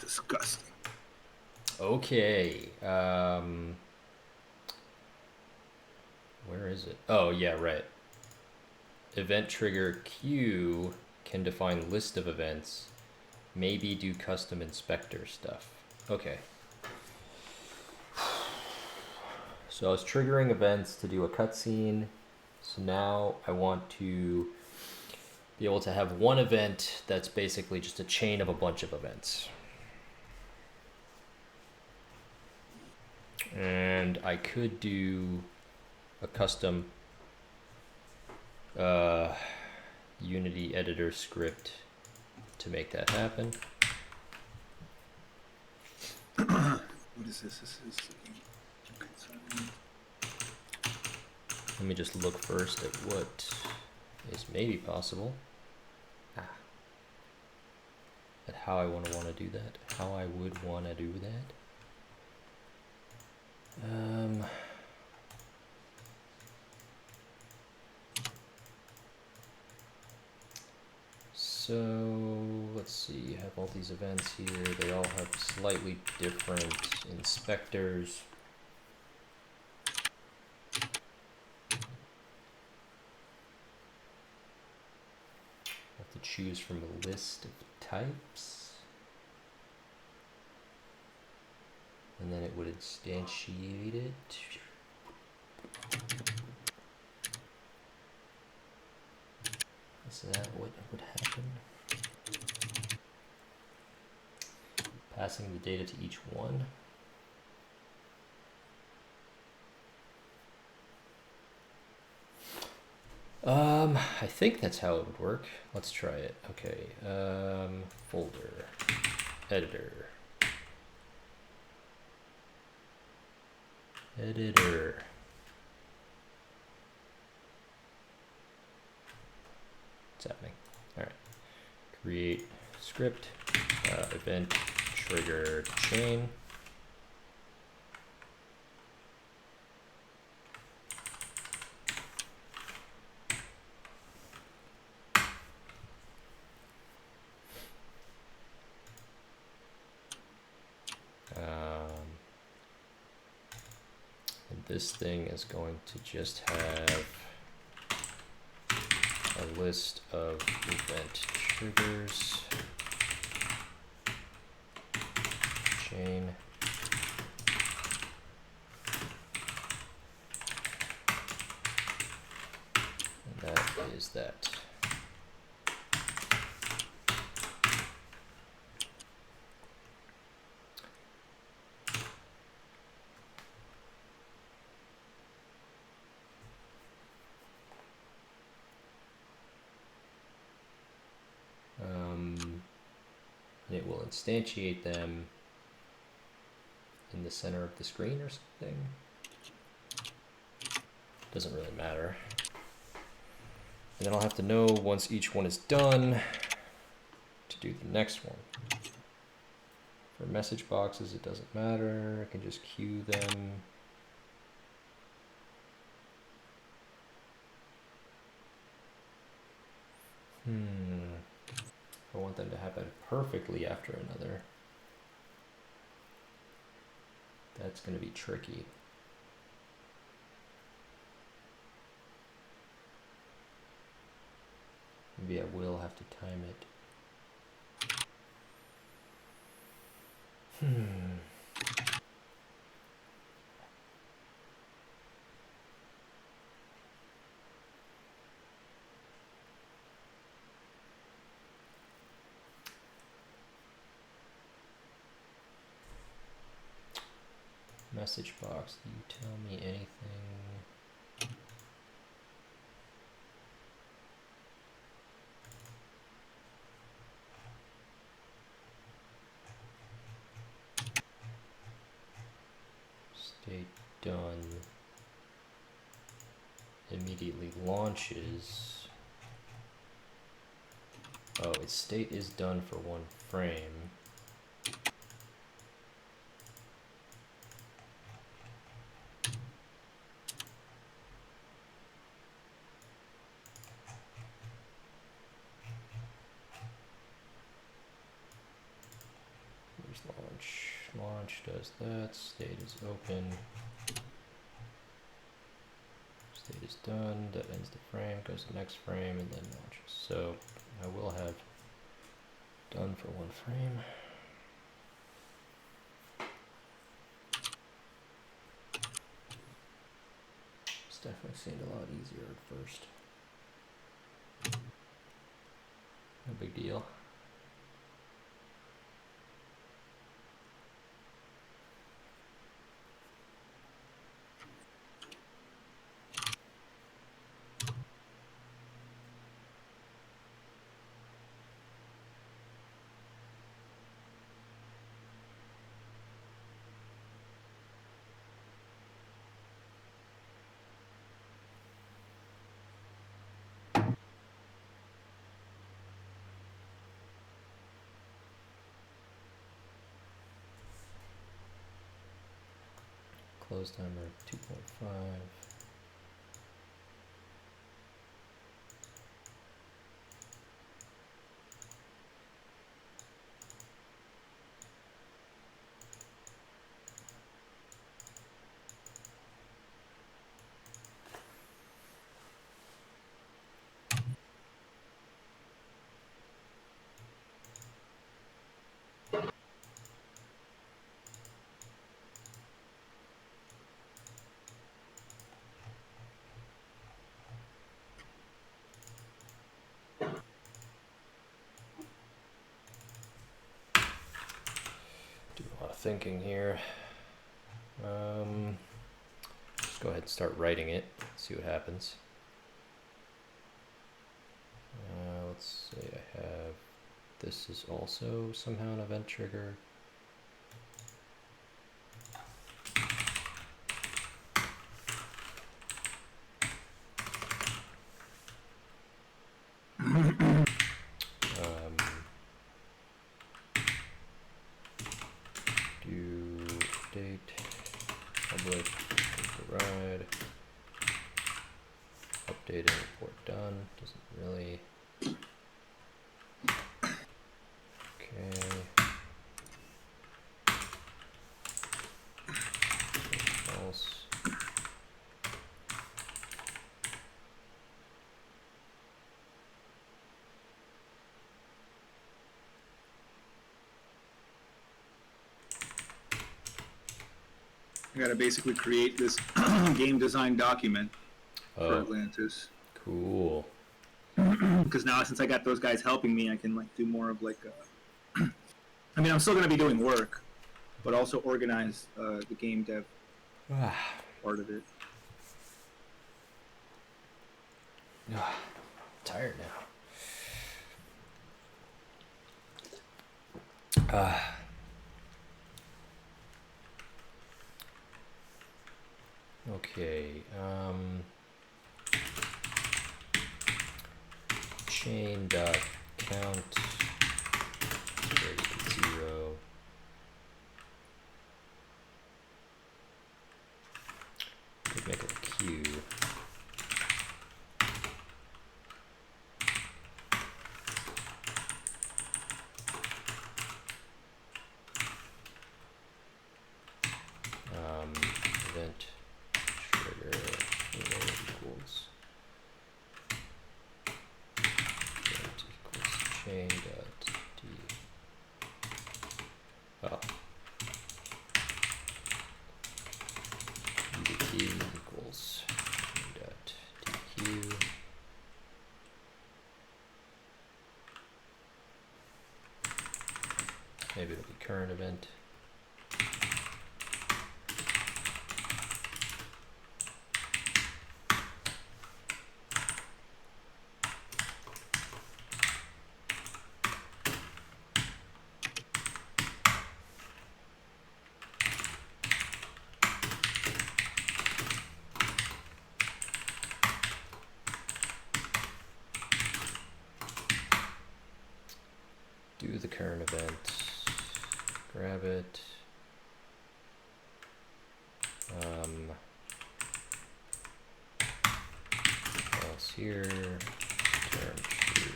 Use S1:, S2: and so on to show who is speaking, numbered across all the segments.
S1: disgusting.
S2: Okay. Where is it? Oh, yeah, right. Event trigger Q can define list of events. Maybe do custom inspector stuff. Okay. So I was triggering events to do a cutscene. So now I want to be able to have one event that's basically just a chain of a bunch of events. And I could do a custom Unity editor script to make that happen.
S1: What is this? This is.
S2: Let me just look first at what is maybe possible. At how I want to do that. How I would want to do that. So let's see, you have all these events here. They all have slightly different inspectors. I have to choose from a list of types. And then it would instantiate it. Is that what would happen? Passing the data to each one. I think that's how it would work. Let's try it. Okay. Folder, editor, editor. What's happening? All right. Create script, event trigger chain. And this thing is going to just have a list of event triggers, chain, and that is that. It will instantiate them in the center of the screen or something. Doesn't really matter. And then I'll have to know once each one is done to do the next one. For message boxes, it doesn't matter. I can just queue them. I want them to happen perfectly after another. That's going to be tricky. Maybe I will have to time it. Message box, do you tell me anything? State done. Immediately launches. Oh, its state is done for one frame. Where's Launch does that. State is open. State is done. That ends the frame. Goes to the next frame and then launches. So I will have done for one frame. It's definitely seemed a lot easier at first. No big deal. Close timer 2.5. Do a lot of thinking here. Just go ahead and start writing it. See what happens. Let's say I have this is also somehow an event trigger. Do date public override updated report done. Doesn't really. Okay. False.
S1: I gotta basically create this game design document for Atlantis.
S2: Cool.
S1: Because now, since I got those guys helping me, I can like do more of like. I mean, I'm still gonna be doing work, but also organize the game dev part of it.
S2: Tired now. Okay. Chain dot count greater than 0. Could make it a queue. Event trigger equals event equals chain dot d. Oh. Key equals chain dot dq. Maybe it'll be current event. Do the current event, grab it, else here, return true,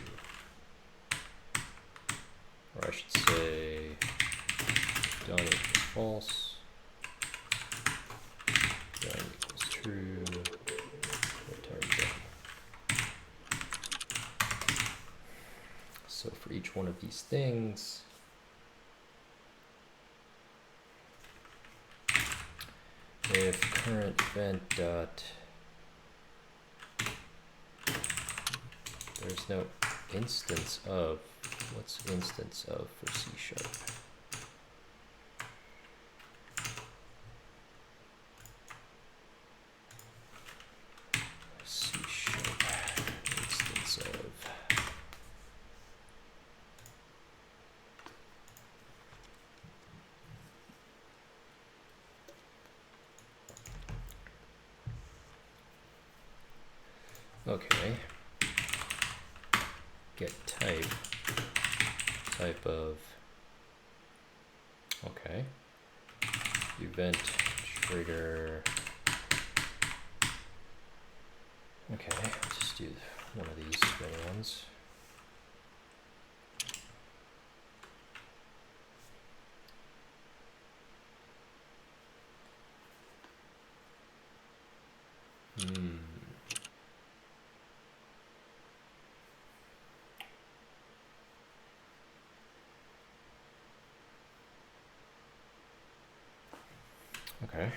S2: or I should say false. Done equals true. Return done. So for each one of these things, if current event dot, there's no instance of, what's instance of for C#? C# instance of. Okay. Get type of, okay. Event trigger. Okay, let's just do one of these string ones. Okay.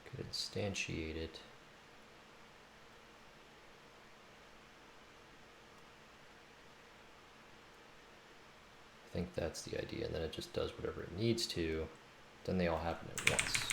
S2: Could instantiate it. I think that's the idea, and then it just does whatever it needs to. Then they all happen at once.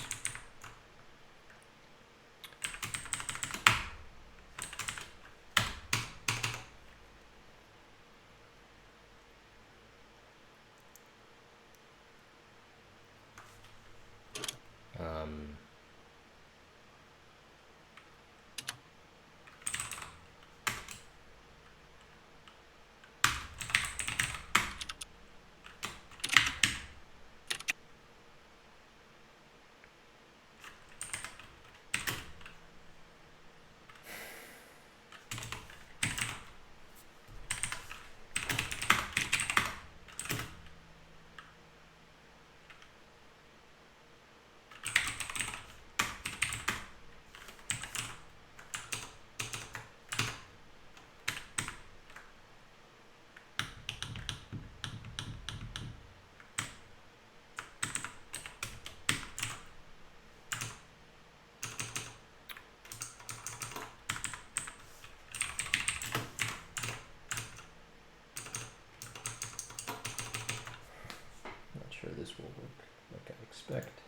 S2: Not sure this will work like I expect.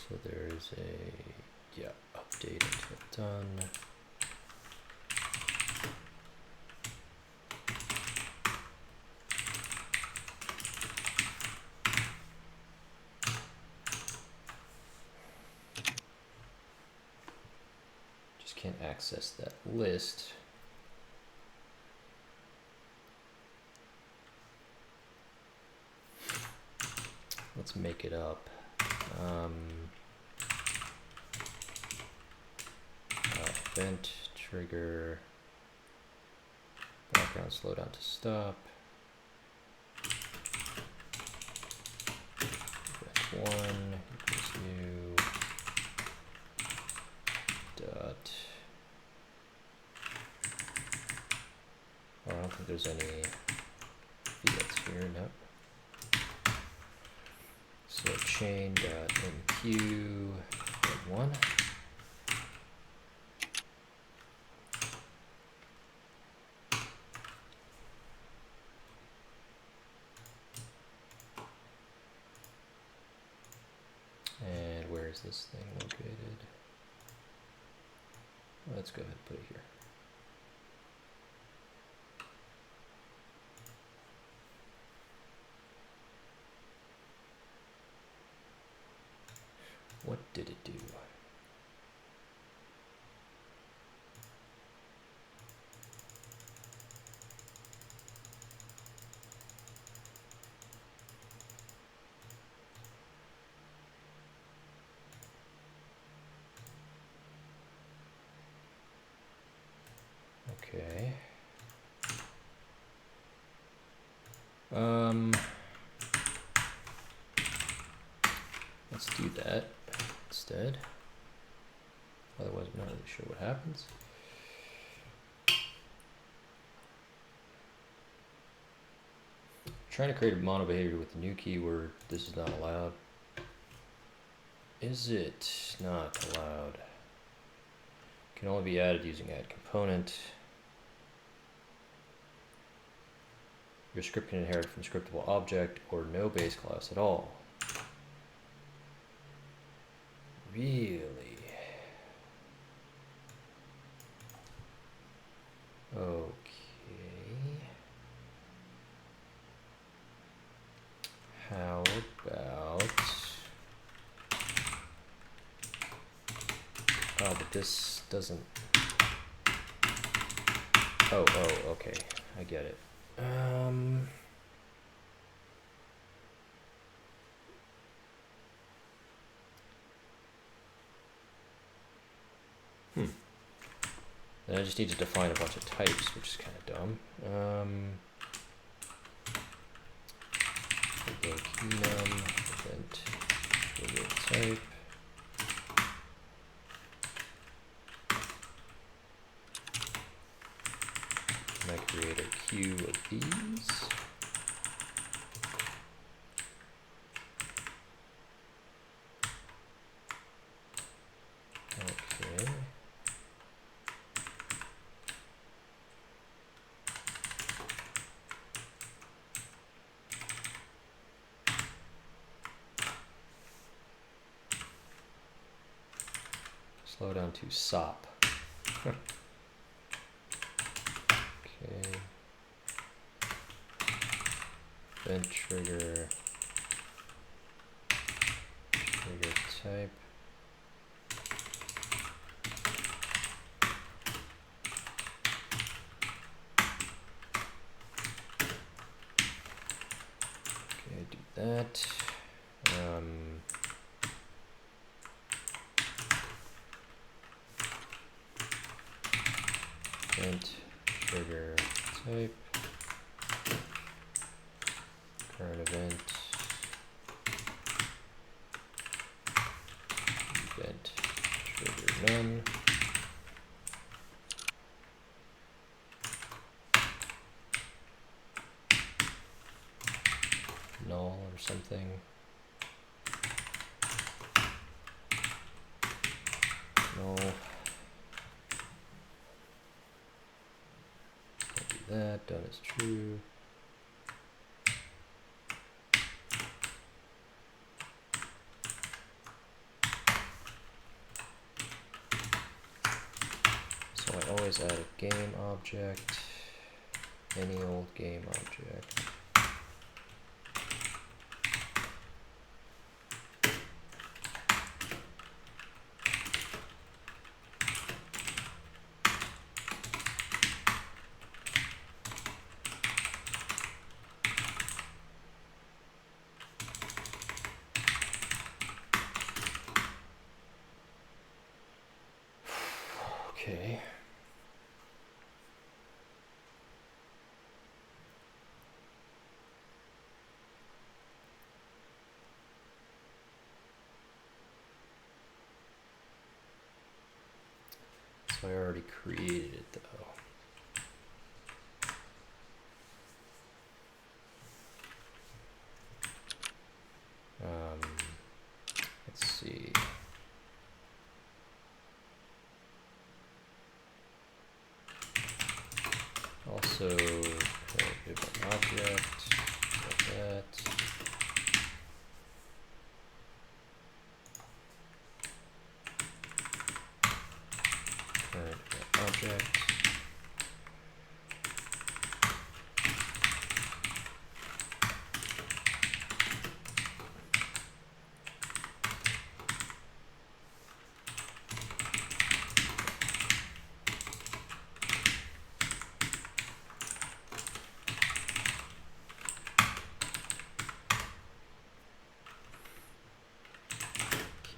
S2: So there's a, yeah, update until done. Just can't access that list. Let's make it up. Event trigger background slowdown to stop. Event 1 equals new dot. Oh, I don't think there's any fields here. Nope. So chain dot enqueue event 1. Where's this thing located? Let's go ahead and put it here. What did it do? Okay. Let's do that instead. Otherwise, I'm not really sure what happens. Trying to create a mono behavior with the new keyword. This is not allowed. Is it not allowed? Can only be added using add component. Your script can inherit from scriptable object or no base class at all. Really? Okay. How about... Oh, but this doesn't... Oh, okay. I get it. Then I just need to define a bunch of types, which is kind of dumb. Kenum, event, trigger type. Can I create a queue of these? Okay. Slow down to SOP. Okay. Event trigger type. Okay, do that. Event trigger type. Current event. Event trigger none. Null or something. Null. Do that. Done is true. So I always add a game object, any old game object. Okay. So I already created it though. Let's see. Also, give an object like that.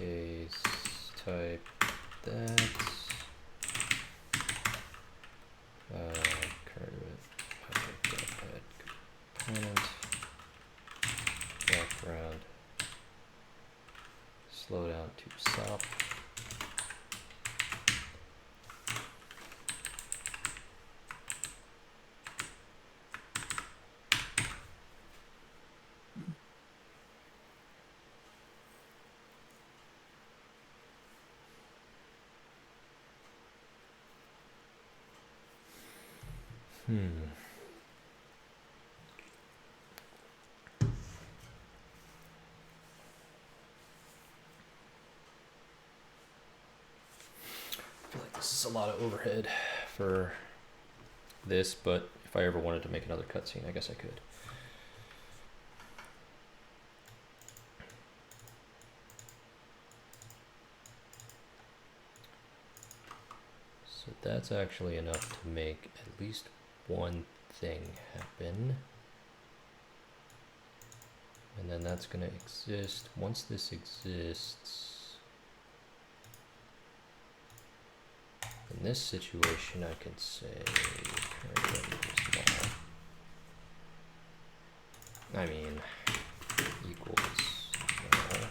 S2: case type that. Current add component background slow down to stop. I feel like this is a lot of overhead for this, but if I ever wanted to make another cutscene, I guess I could. So that's actually enough to make at least one thing happen. And then that's going to exist. Once this exists, in this situation, I can say I mean, equals null.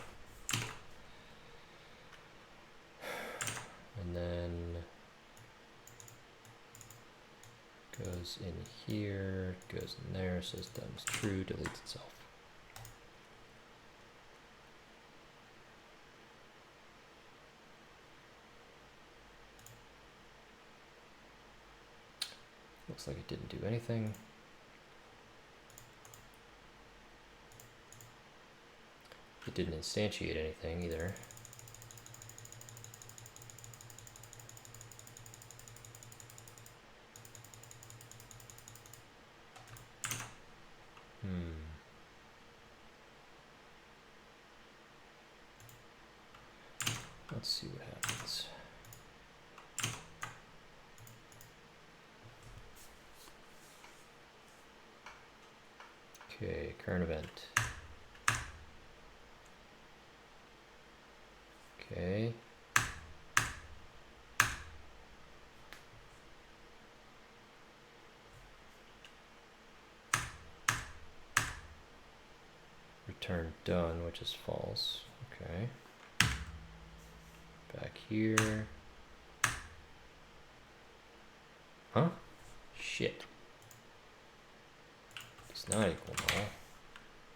S2: And then goes in here, goes in there, says thumbs true, deletes itself. Looks like it didn't do anything. It didn't instantiate anything either. Let's see what happens. Okay, current event. Okay. Return done, which is false. Okay. Back here. Huh? Shit. It's not equal null.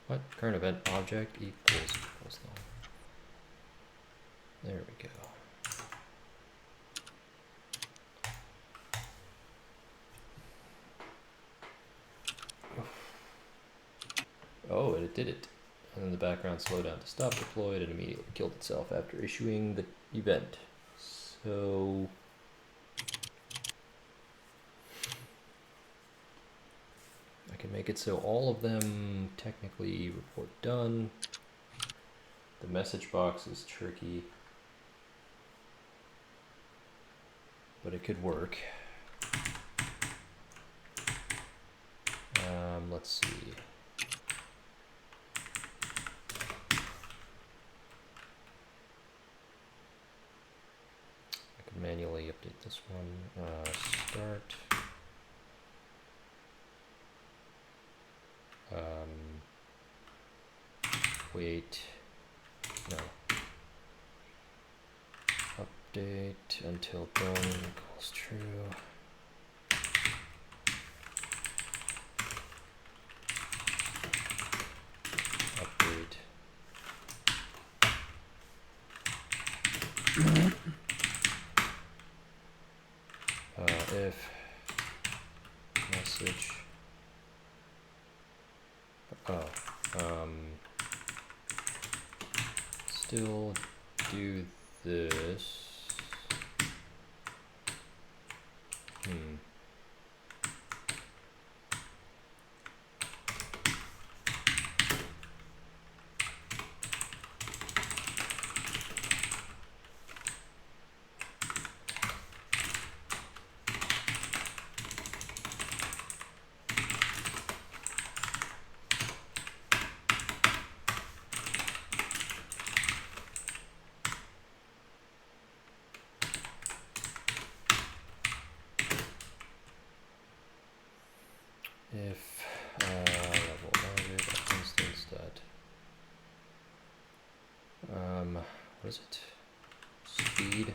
S2: What? Current event object equals null. There we go. Oh, and it did it. And then the background slowed down to stop deployed and immediately killed itself after issuing the event. So I can make it so all of them technically report done. The message box is tricky, but it could work. Let's see. I can manually update this one. Start. Wait. No. Update until done equals true. Update. If message. Still do this. what is it? Speed.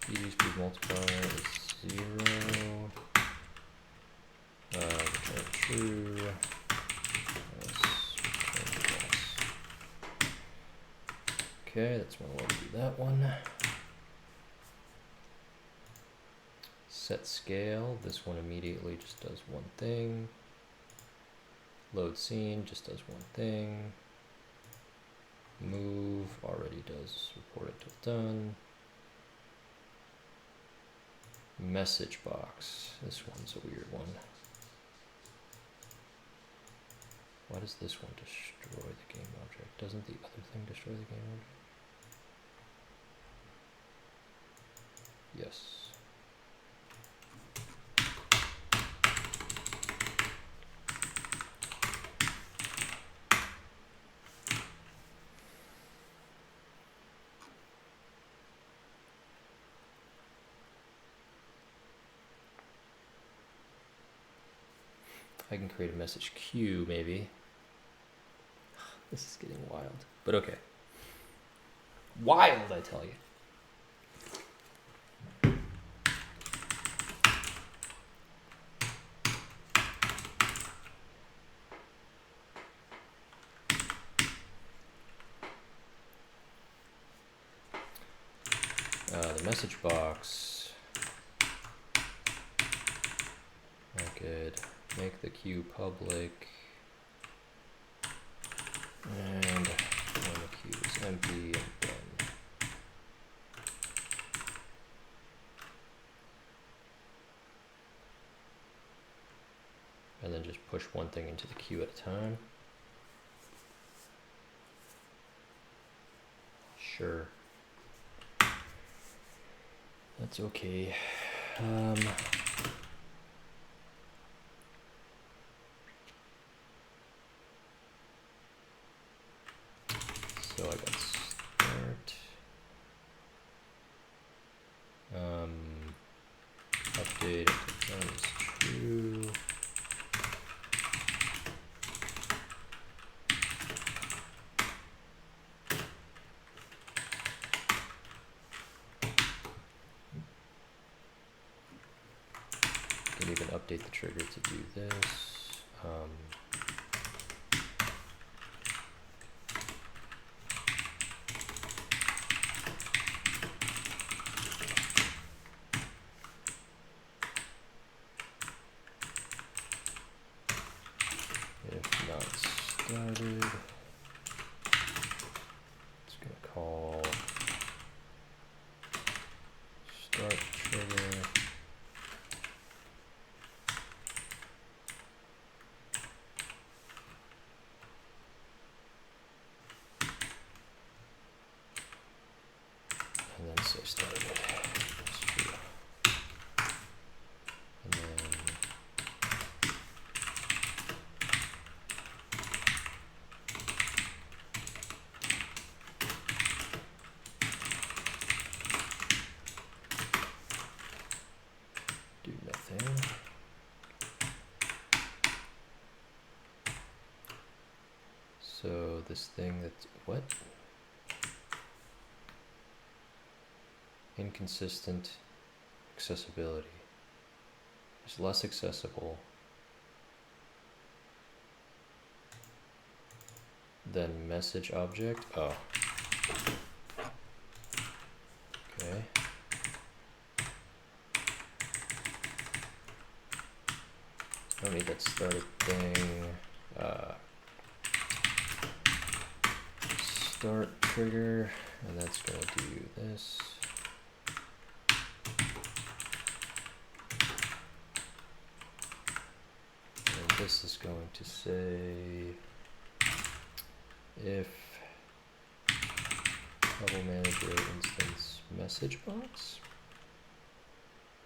S2: Speed multiplier is 0. Return true. Return false. Okay, that's one way to do that one. Set scale. This one immediately just does one thing. Load scene just does one thing. Move already does report until done. Message box. This one's a weird one. Why does this one destroy the game object? Doesn't the other thing destroy the game object? Yes. I can create a message queue, maybe. This is getting wild, but okay. Wild, I tell you. The message box. I could make the queue public. And when the queue is empty, and then just push one thing into the queue at a time. Sure. That's okay. So I got start. Update if none is true. Can even update the trigger to do this. If not started, it's going to call start trigger. And then say started. That's true. And then do nothing. So this thing that's what? Inconsistent accessibility. It's less accessible than message object. Oh. Okay. I don't need that started thing. Start trigger, and that's going to do this. And this is going to say if level manager instance message box.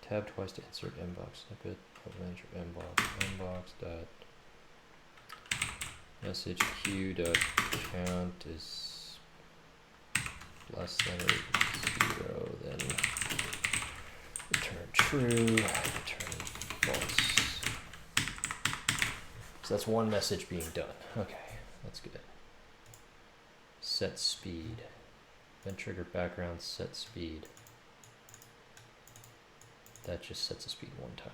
S2: Tab twice to insert mbox snippet. Level manager mbox dot message queue dot count is less than or equal to 0, then return true, return false. So that's one message being done. Okay, that's good. Set speed. Event trigger background set speed. That just sets the speed one time.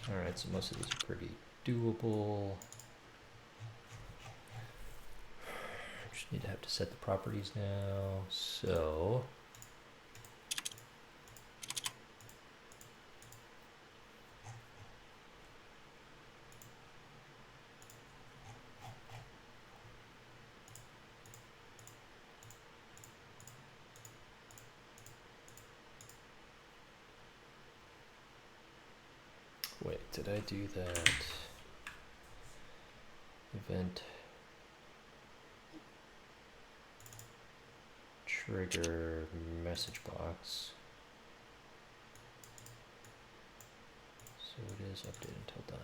S2: Alright, so most of these are pretty doable. Just need to have to set the properties now. So wait, did I do that? Event trigger message box. So it is update until done.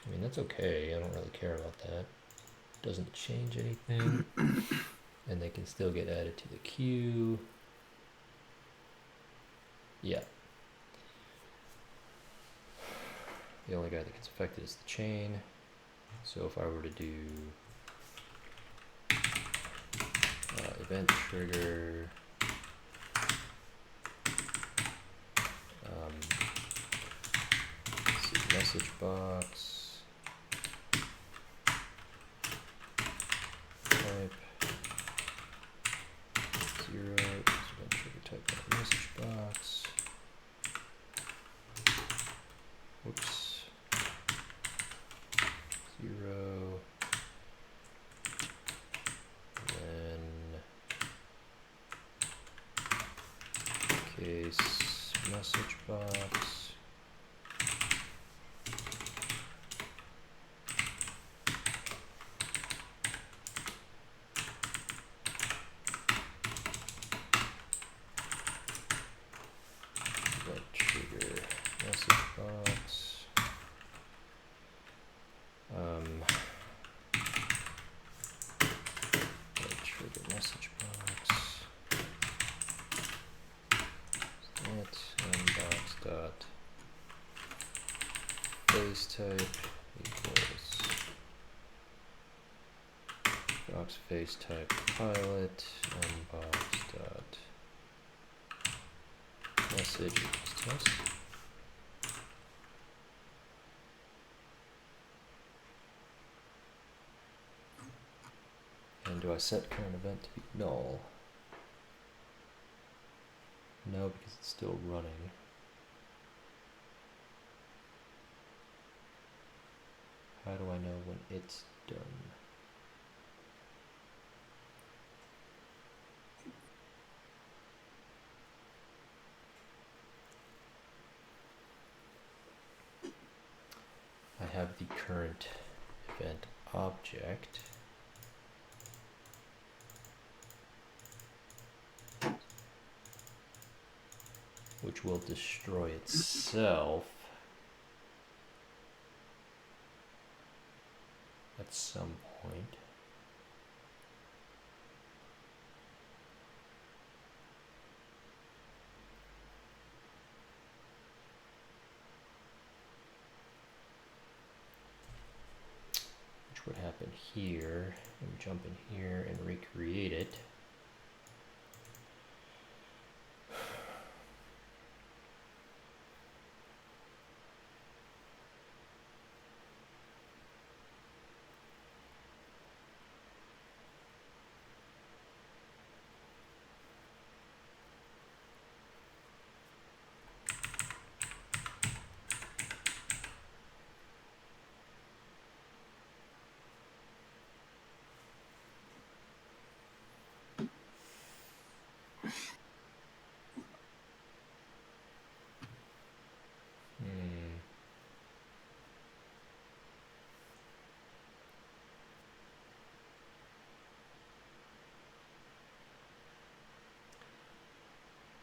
S2: I mean, that's okay. I don't really care about that. Doesn't change anything. And they can still get added to the queue. Yeah. The only guy that gets affected is the chain. So if I were to do event trigger let's see, message box type 0, event trigger type message box. Whoops. 0. Case message box. Event trigger message box. Event trigger message box. Box dot base type equals box face type pilot box dot message equals test. And do I set current event to be null? No, because it's still running. How do I know when it's done? I have the current event object. Which will destroy itself at some point. Which would happen here. Let me jump in here and recreate it.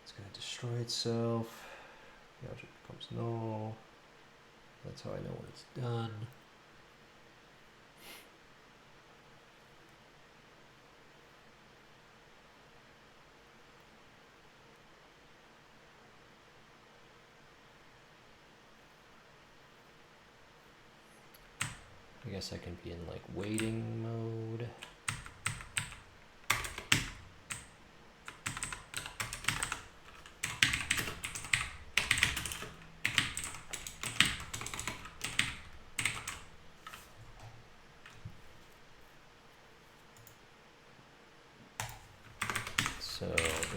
S2: It's going to destroy itself. The object becomes null. That's how I know when it's done. I guess I can be in like waiting mode. So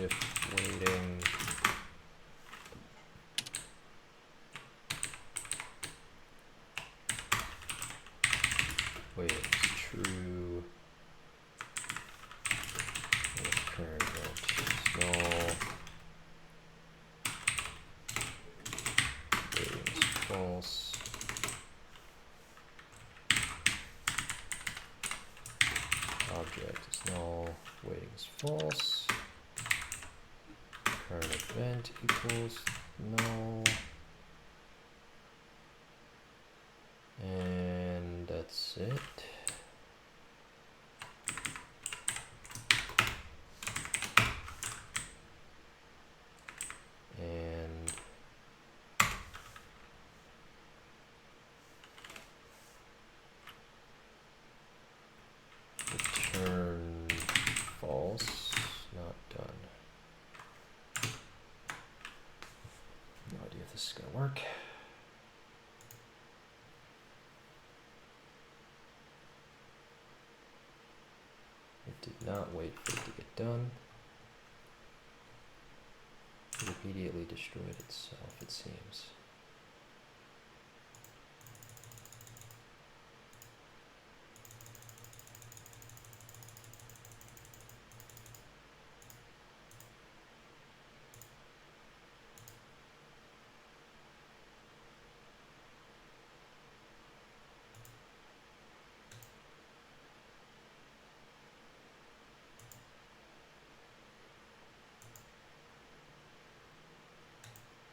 S2: if waiting waiting is true, if current event is null, waiting is false, object is null, waiting is false, current event equals null, and that's it. And return false, not done. No idea if this is gonna work. It did not wait for it to get done. It immediately destroyed itself, it seems.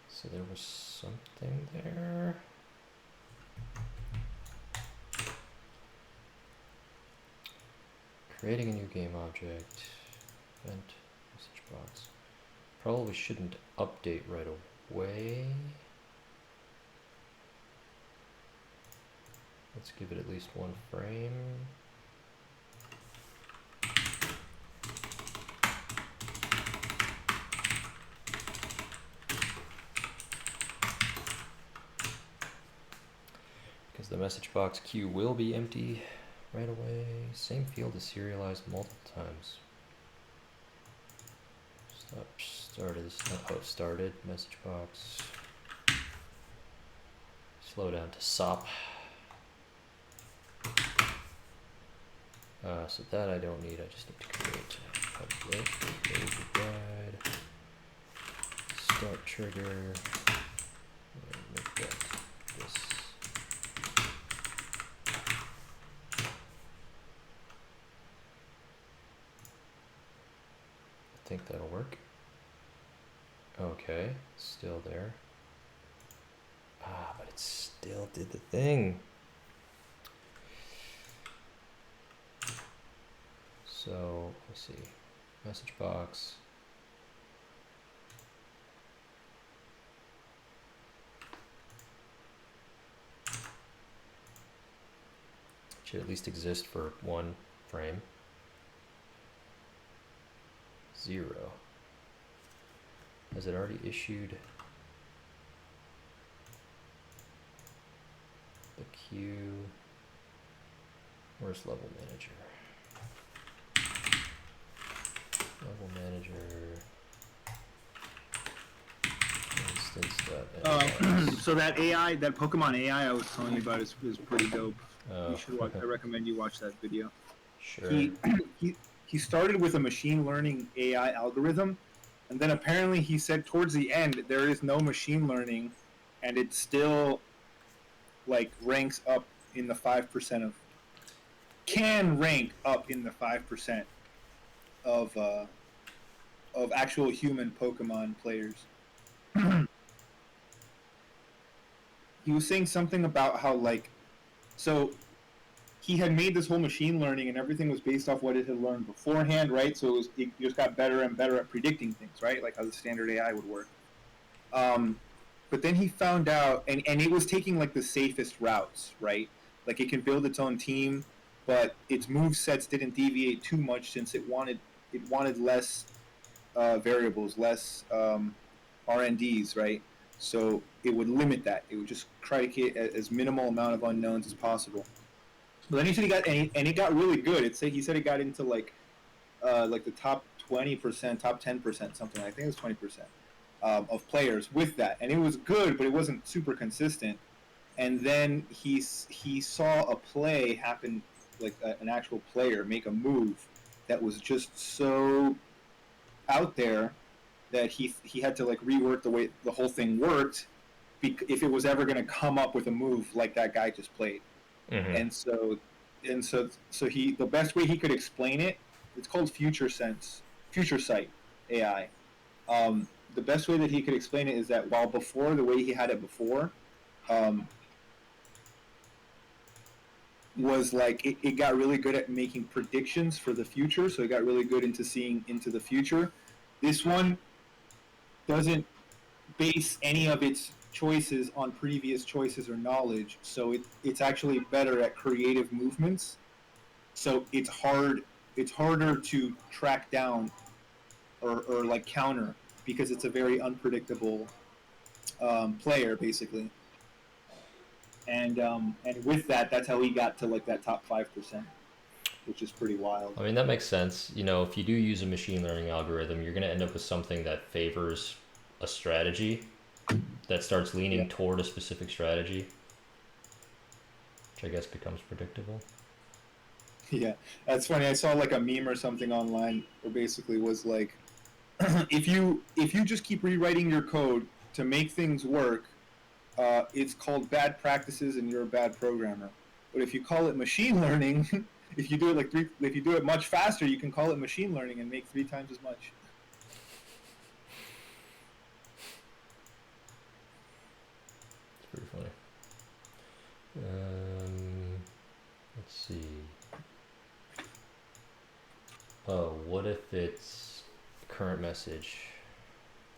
S2: So there was something there. Creating a new game object, event, message box. Probably shouldn't update right away. Let's give it at least one frame. Because the message box queue will be empty right away. Same field is serialized multiple times. Started, message box. Slow down to SOP. So that I don't need, I just need to create public, guide, start trigger, and make that this. I think that'll work. Okay, still there. But it still did the thing. So, let's see, message box. Should at least exist for one frame. 0. Has it already issued the queue? Where's level manager? Level manager. Instance.
S1: So that AI, that Pokemon AI I was telling you about is pretty dope.
S2: Oh.
S1: You should watch. I recommend you watch that video.
S2: Sure.
S1: He started with a machine learning AI algorithm, and then apparently he said towards the end there is no machine learning, and it still like ranks up in the 5% of can rank up in the 5% of actual human Pokemon players. he was saying something about how like, so he had made this whole machine learning and everything was based off what it had learned beforehand, right? So it just got better and better at predicting things, right? Like how the standard AI would work. But then he found out, and it was taking like the safest routes, right? Like it can build its own team, but its move sets didn't deviate too much since it wanted less variables, less RNDs, right? So it would limit that. It would just try to get as minimal amount of unknowns as possible. But then he said and it got really good. He said it got into like the top 20%, top 10%, something. I think it was 20% of players with that, and it was good, but it wasn't super consistent. And then he saw a play happen, like an actual player make a move that was just so out there that he had to like rework the way the whole thing worked, if it was ever going to come up with a move like that guy just played.
S2: Mm-hmm.
S1: And so he the best way he could explain it, it's called future sight AI. The best way that he could explain it is that while before, the way he had it before, um, was like it got really good at making predictions for the future, so it got really good into seeing into the future. This one doesn't base any of its choices on previous choices or knowledge, so it's actually better at creative movements. So it's harder to track down or like counter, because it's a very unpredictable player basically. And with that, that's how he got to like that top 5%, which is pretty wild.
S2: I mean, that makes sense. You know, if you do use a machine learning algorithm, you're going to end up with something that favors a strategy that starts leaning toward a specific strategy, which I guess becomes predictable.
S1: Yeah, that's funny. I saw like a meme or something online where basically was like, if you just keep rewriting your code to make things work, it's called bad practices and you're a bad programmer. But if you call it machine learning, if you do it if you do it much faster, you can call it machine learning and make 3 times as much.
S2: It's pretty funny. Let's see. Oh, what if its current message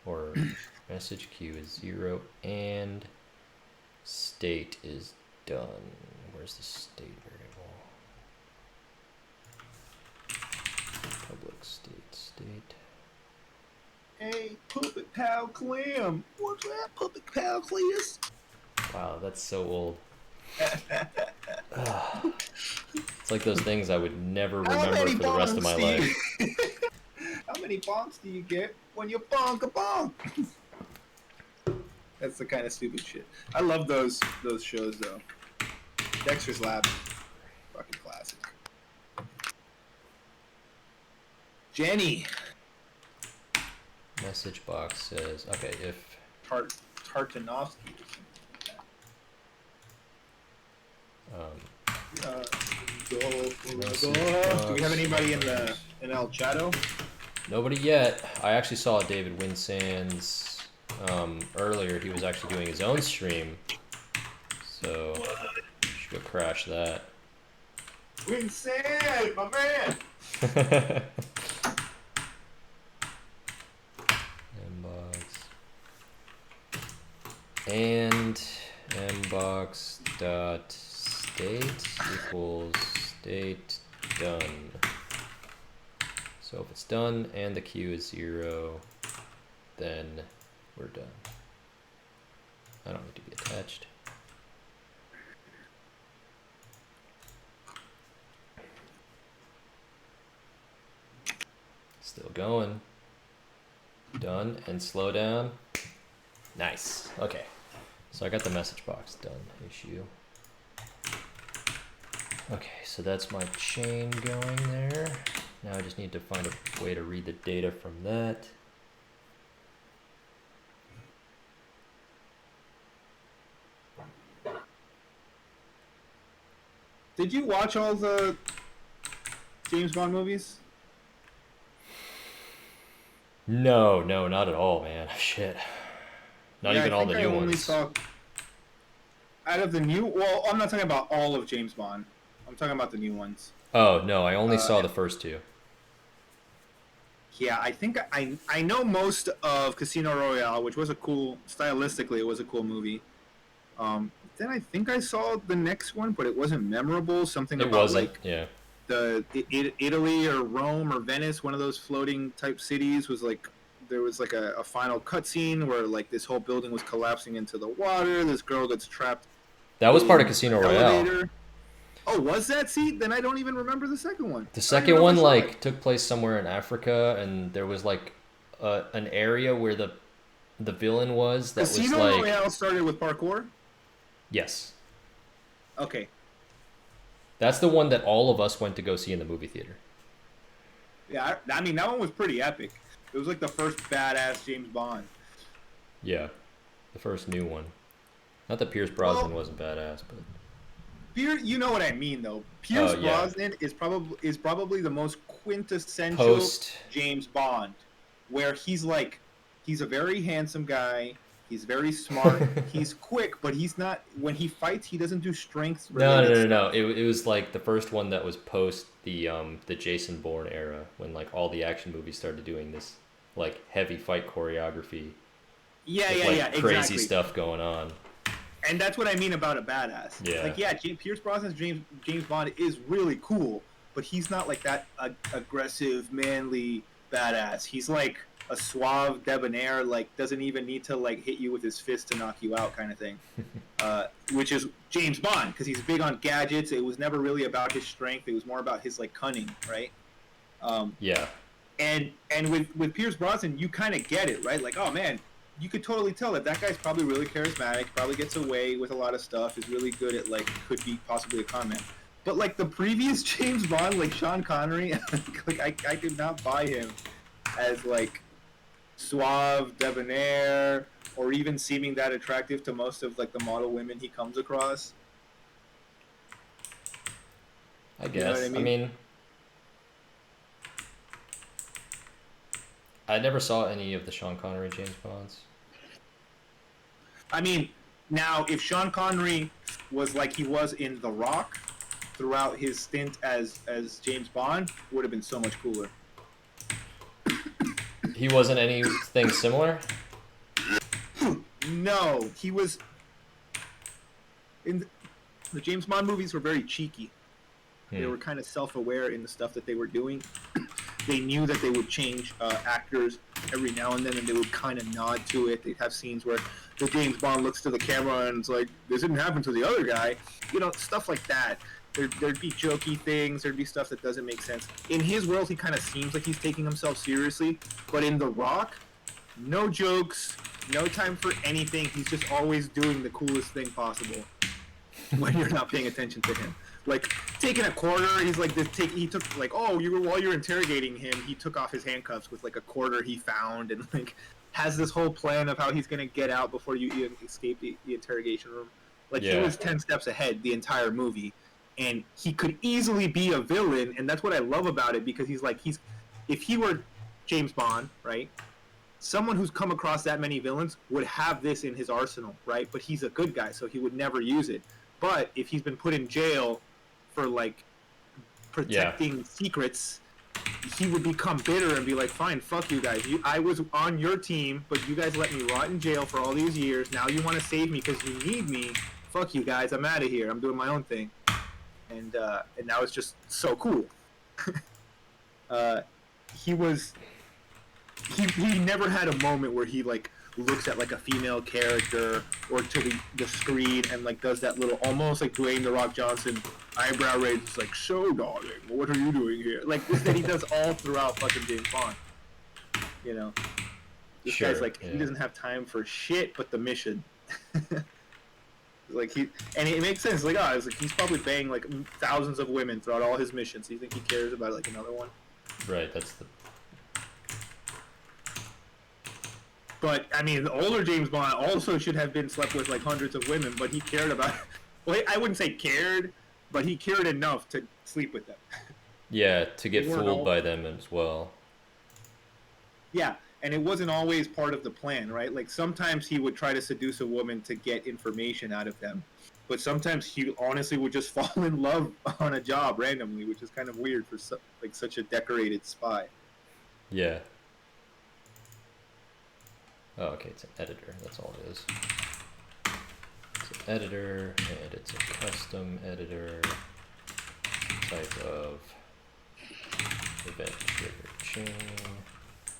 S2: or message queue is 0 and state is done? Where's the state variable? Public state.
S1: Hey, Puppet Pal Clam. What's that, Puppet Pal Cleus?
S2: Wow, that's so old. It's like those things I would never remember for the rest of my life.
S1: How many bonks do you get when you bonk a bonk? That's the kind of stupid shit. I love those shows though. Dexter's Lab, fucking classic. Jenny.
S2: Message box says, okay, if
S1: Tartanovsky or something like that. Do we have anybody in El Chato?
S2: Nobody yet. I actually saw David Winsand's earlier. He was actually doing his own stream, so should go crash that.
S1: Winsand, my man.
S2: And mbox dot state equals state done. So if it's done and the queue is 0, then we're done. I don't need to be attached. Still going. Done and slow down. Nice. Okay. So I got the message box done. Issue. Okay, so that's my chain going there. Now I just need to find a way to read the data from that.
S1: Did you watch all the James Bond movies?
S2: No, not at all, man. Shit. Not even all the new ones.
S1: Out of the new, well, I'm not talking about all of James Bond. I'm talking about the new ones.
S2: Oh no, I only saw
S1: Uh,
S2: the first two.
S1: yeah, I think I know most of Casino Royale, which was a cool, stylistically, it was a cool movie. Then I think I saw the next one, but it wasn't memorable. Something
S2: It
S1: about
S2: wasn't.
S1: like
S2: Yeah.
S1: Italy or Rome or Venice, one of those floating type cities, was like there was like a final cutscene where like this whole building was collapsing into the water. This girl gets trapped
S2: That was part of
S1: in
S2: Casino
S1: an
S2: Royale.
S1: elevator. Oh, was that? See, then I don't even remember the second one.
S2: The
S1: I don't even
S2: second
S1: know if I
S2: one
S1: saw it.
S2: like took place somewhere in Africa, and there was like an area where the villain was that was
S1: Casino
S2: like
S1: Royale started with parkour.
S2: yes,
S1: Okay,
S2: that's the one that all of us went to go see in the movie theater.
S1: yeah, I mean that one was pretty epic. It was like the first badass James Bond.
S2: Yeah, the first new one. Not that Pierce Brosnan
S1: Well,
S2: wasn't badass, but
S1: You know what I mean, though.
S2: oh
S1: Pierce
S2: yeah,
S1: Brosnan is probably the most quintessential
S2: post
S1: James Bond, where he's a very handsome guy. He's very smart. He's quick, but he's not. When he fights, he doesn't do strength
S2: no, no,
S1: related
S2: no, no.
S1: stuff.
S2: It was like the first one that was post the Jason Bourne era when like all the action movies started doing this like heavy fight choreography
S1: Yeah,
S2: with
S1: yeah, yeah,
S2: like crazy
S1: exactly.
S2: stuff going on.
S1: And that's what I mean about a badass.
S2: Yeah.
S1: Like, yeah, Pierce Brosnan's James Bond is really cool, but he's not like that aggressive, manly badass. He's like a suave debonair, like doesn't even need to like hit you with his fist to knock you out, kind of thing. Which is James Bond because he's big on gadgets. It was never really about his strength. It was more about his like cunning, right? Um,
S2: Yeah.
S1: and with Pierce Brosnan, you kind of get it, right? Like, oh man, you could totally tell that that guy's probably really charismatic, probably gets away with a lot of stuff, is really good at like could be possibly a con man. But like the previous James Bond, like Sean Connery, like I did not buy him as like suave, debonair, or even seeming that attractive to most of like the model women he comes across.
S2: I
S1: You know what I
S2: guess. I
S1: mean?
S2: mean, I never saw any of the Sean Connery James Bonds.
S1: I mean, now if Sean Connery was like he was in The Rock throughout his stint as James Bond, would have been so much cooler.
S2: He wasn't anything similar?
S1: No, he was in the James Bond movies were very cheeky. They were kind of self-aware in the stuff that they were doing. They knew that they would change actors every now and then, and they would kind of nod to it. They'd have scenes where the James Bond looks to the camera and it's like, this didn't happen to the other guy. You know, stuff like that. There'd be jokey things. There'd be stuff that doesn't make sense. In his world, he kind of seems like he's taking himself seriously. But in The Rock, no jokes, no time for anything. He's just always doing the coolest thing possible when you're not paying attention to him. Like taking a quarter, he's like he took like, oh, while you're interrogating him, he took off his handcuffs with like a quarter he found, and like has this whole plan of how he's gonna get out before you even escape the interrogation room. Like he was 10 steps ahead the entire movie, and he could easily be a villain, and that's what I love about it because he's if he were James Bond, right? Someone who's come across that many villains would have this in his arsenal, right? But he's a good guy, so he would never use it. But if he's been put in jail for like protecting secrets, he would become bitter and be like, fine, fuck you guys. I was on your team, but you guys let me rot in jail for all these years. Now you want to save me because you need me. Fuck you guys. I'm out of here. I'm doing my own thing. And now it's just so cool. He was he never had a moment where he like looks at like a female character or to the screen and like does that little almost like Dwayne the Rock Johnson eyebrow raise. It's like, so darling, what are you doing here? Like this that he does all throughout fucking James Bond. You know, this guy's like he doesn't have time for shit but the mission. Like and it makes sense. Like it's like he's probably banged like thousands of women throughout all his missions. So you think he cares about like another one?
S2: Right. That's the.
S1: But I mean, the older James Bond also should have been slept with like hundreds of women, but he cared about. Well, I wouldn't say cared, but he cared enough to sleep with them.
S2: Yeah, to get fooled by them as well.
S1: Yeah, and it wasn't always part of the plan, right? Like sometimes he would try to seduce a woman to get information out of them, but sometimes he honestly would just fall in love on a job randomly, which is kind of weird for like such a decorated spy.
S2: Yeah. Oh, okay, it's an editor. That's all it is. It's an editor, and it's a custom editor type of event trigger chain.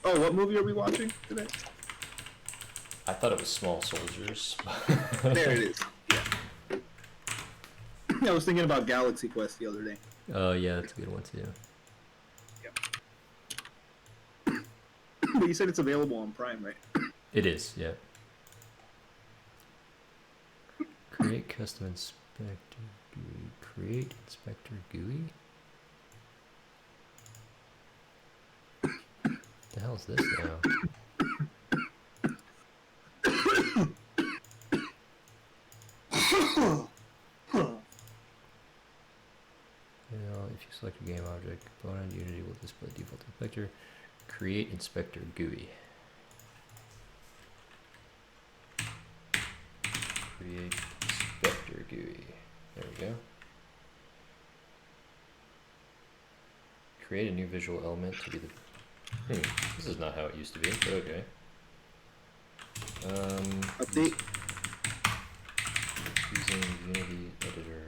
S1: Oh, what movie are we watching today?
S2: I thought it was Small Soldiers.
S1: There it is. Yeah. I was thinking about Galaxy Quest the other day.
S2: Oh, yeah, that's a good one too.
S1: Yeah. But you said it's available on Prime, right?
S2: It is, yeah. Create custom inspector GUI. Create inspector GUI? What the hell is this now? If you select a game object component, Unity will display default inspector. Create inspector GUI. Create inspector GUI. There we go. Create a new visual element to be the... this is not how it used to be, but okay.
S1: Update.
S2: Using Unity Editor.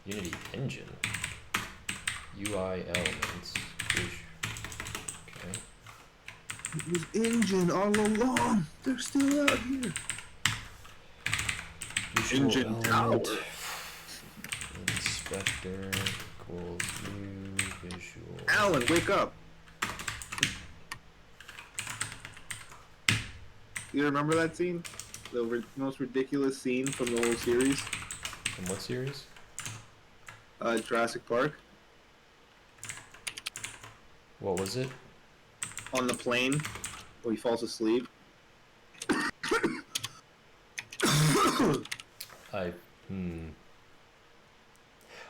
S2: Unity Engine. UI elements. Okay.
S1: It was Engine all along. They're still out here.
S2: Visual
S1: Engine
S2: element.
S1: Tower.
S2: Inspector equals new visual.
S1: Alan, wake up. You remember that scene? The most ridiculous scene from the whole series?
S2: From what series?
S1: Jurassic Park.
S2: What was it?
S1: On the plane, where he falls asleep.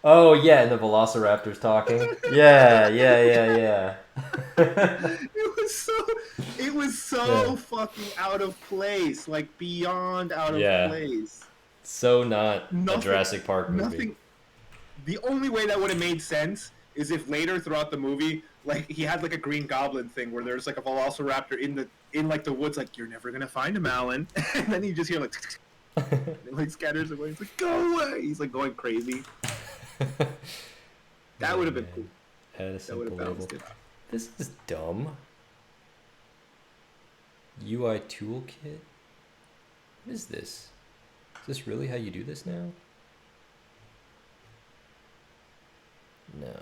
S2: Oh yeah, and the Velociraptor's talking. Yeah.
S1: It was so fucking out of place, like beyond out of place.
S2: So not a Jurassic Park movie.
S1: Nothing. The only way that would have made sense is if later throughout the movie, like he had like a Green Goblin thing where there's like a Velociraptor in like the woods, like you're never gonna find him, Alan, and then you just hear like, and it like scatters away. It's like go away. He's like going crazy. That would have been cool.
S2: That would have balanced it. This is dumb. UI toolkit? What is this? Is this really how you do this now? No.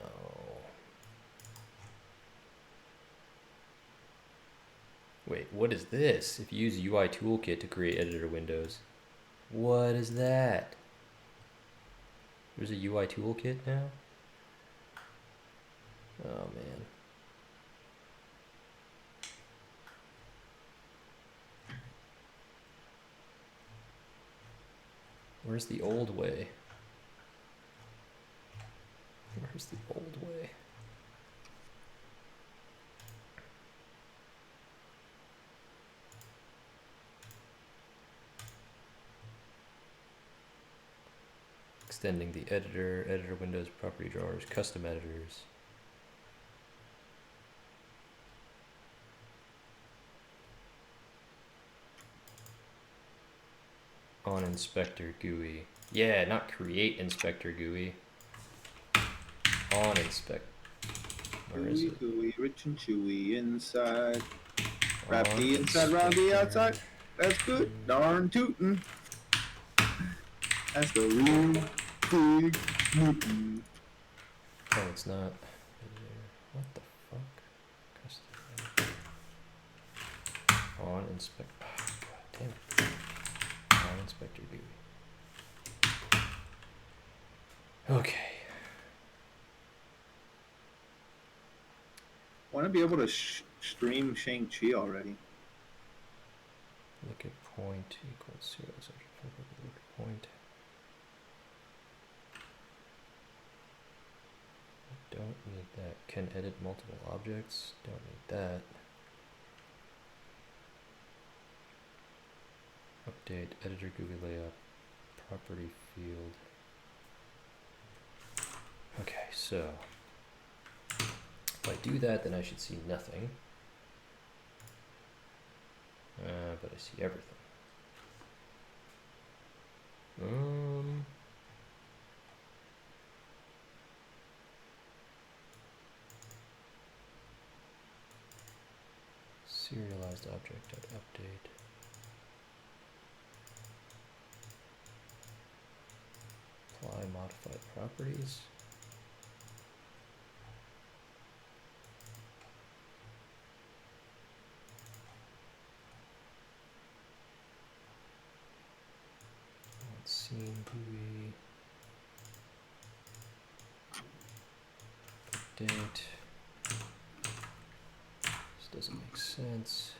S2: Wait, what is this? If you use UI toolkit to create editor windows. What is that? There's a UI toolkit now? Oh man. Where's the old way? Where's the old way? Extending the editor windows, property drawers, custom editors. On inspector GUI. Yeah, not create inspector GUI. On inspect. Where is it?
S1: GUI, rich and chewy inside. Wrappy inside, roundy outside. That's good. Darn tootin'. That's the real big Newton.
S2: Oh, it's not. What the fuck? On inspect. Oh, God damn it. On inspector GUI. Okay.
S1: I want to be able to stream Shang-Chi already.
S2: Look at point equals 0. So look at point. Don't need that. Can edit multiple objects. Don't need that. Update editor GUI layout property field. Okay, so if I do that, then I should see nothing. But I see everything. Serialized object.update. Apply modified properties. Scene GUI. Update. This doesn't make sense.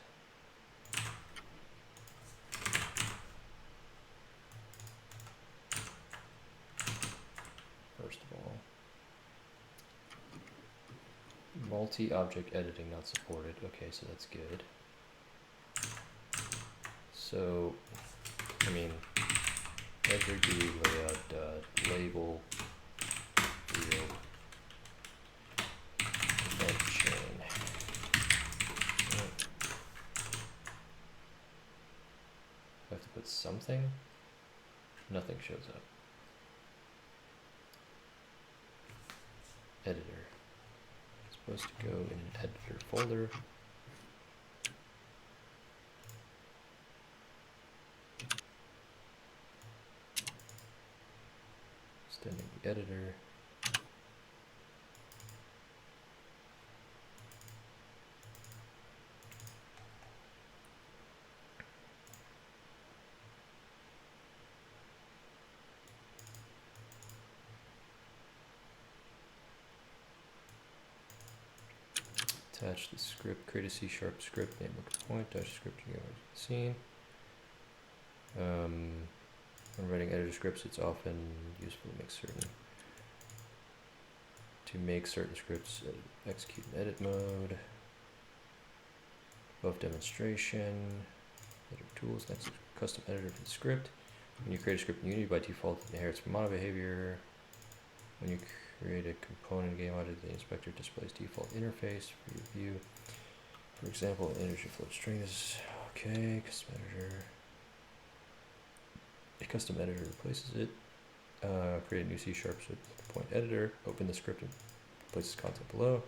S2: First of all, multi-object editing not supported. Okay, so that's good. So, I mean, editor GUI layout label field event chain. I have to put something. Nothing shows up. Editor. It's supposed to go in an editor folder. Extending the editor. Attach the script, create a C# script, name lookup point, dash script scene. When writing editor scripts, it's often useful to make certain scripts execute in edit mode. Above demonstration, editor tools, next custom editor for the script. When you create a script in Unity, by default it inherits from mono behavior. When you create a component game object, the inspector displays default interface for your view. For example, an integer float string is okay. Custom editor. A custom editor replaces it. Create a new C# point editor. Open the script and places content below.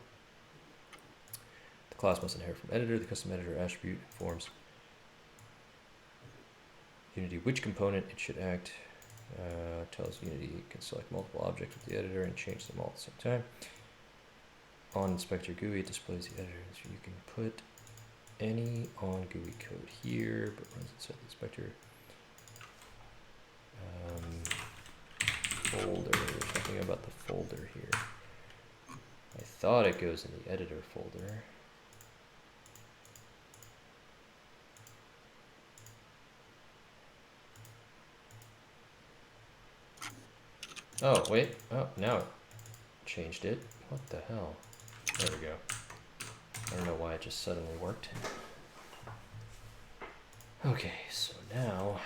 S2: The class must inherit from editor. The custom editor attribute informs Unity which component it should act. Tells Unity you can select multiple objects with the editor and change them all at the same time. On inspector GUI, it displays the editor. So you can put any on GUI code here, but runs inside the inspector folder. There's nothing about the folder here. I thought it goes in the editor folder. Oh, wait. Oh, now it changed it. What the hell? There we go. I don't know why it just suddenly worked. Okay, so now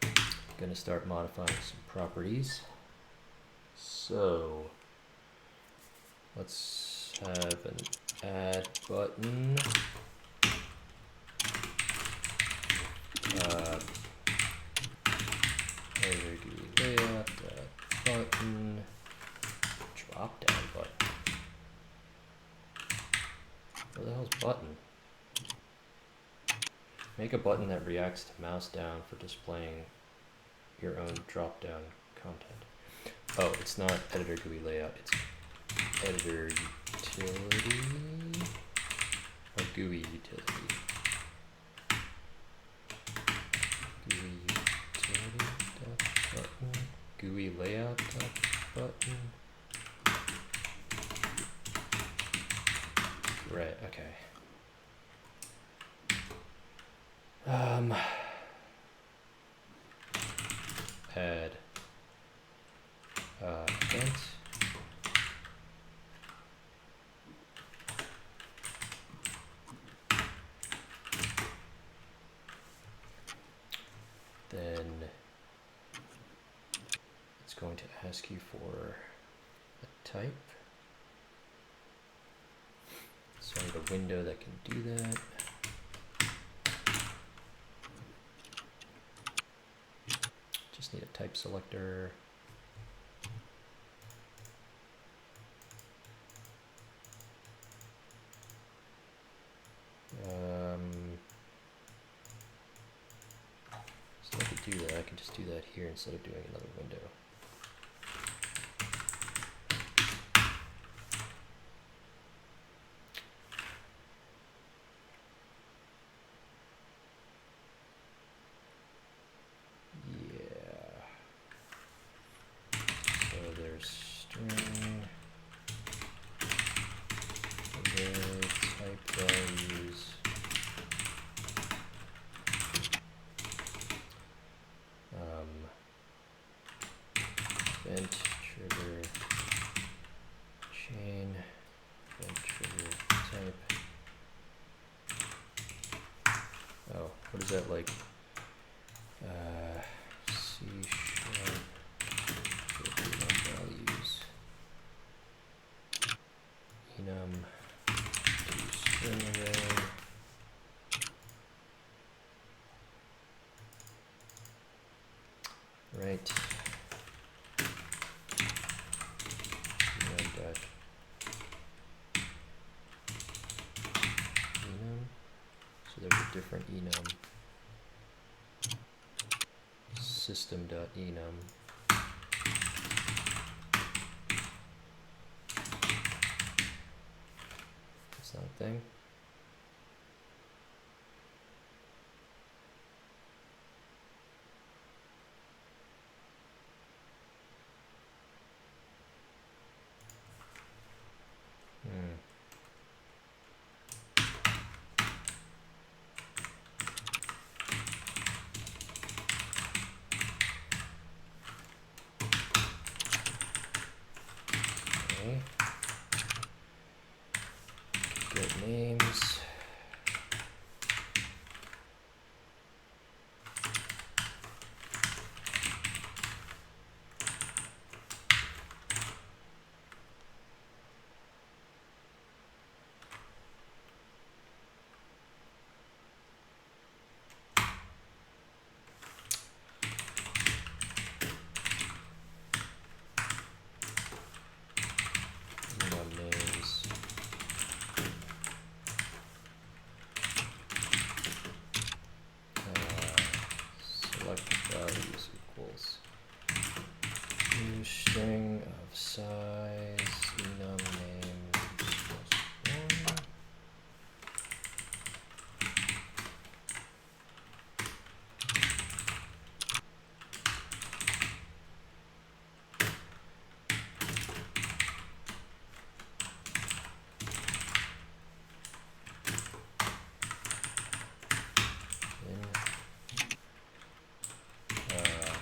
S2: I'm gonna start modifying some properties. So let's have an add button. Editor GUI layout, button, drop down button. What the hell's button? Make a button that reacts to mouse down for displaying your own drop down content. Oh, it's not editor GUI layout, it's editor utility or GUI utility. GUI utility button, GUI layout button. Right, okay. Add event. going to ask you for a type. So I need a window that can do that. Just need a type selector. So I could do that. I can just do that here instead of doing another window. Yeah. So there's string. Array type values. Event trigger chain. Event trigger type. Oh, what is that like? C# values. Enum to string array. Right. Enum dot enum. So there's a different enum. System.enum. That's not a thing. Okay. Get names. Enum names. Select values equals new string of size enum names plus 1.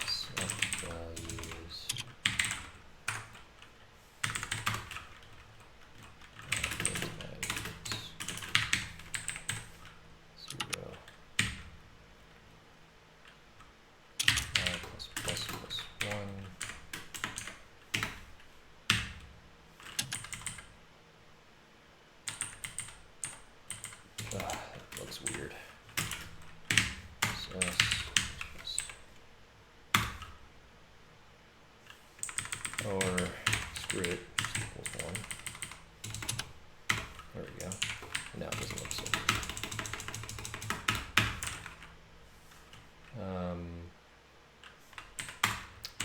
S2: Select values. Zero. Plus 1. That looks weird. Or screw it, just equals 1. There we go. Now it doesn't look so good.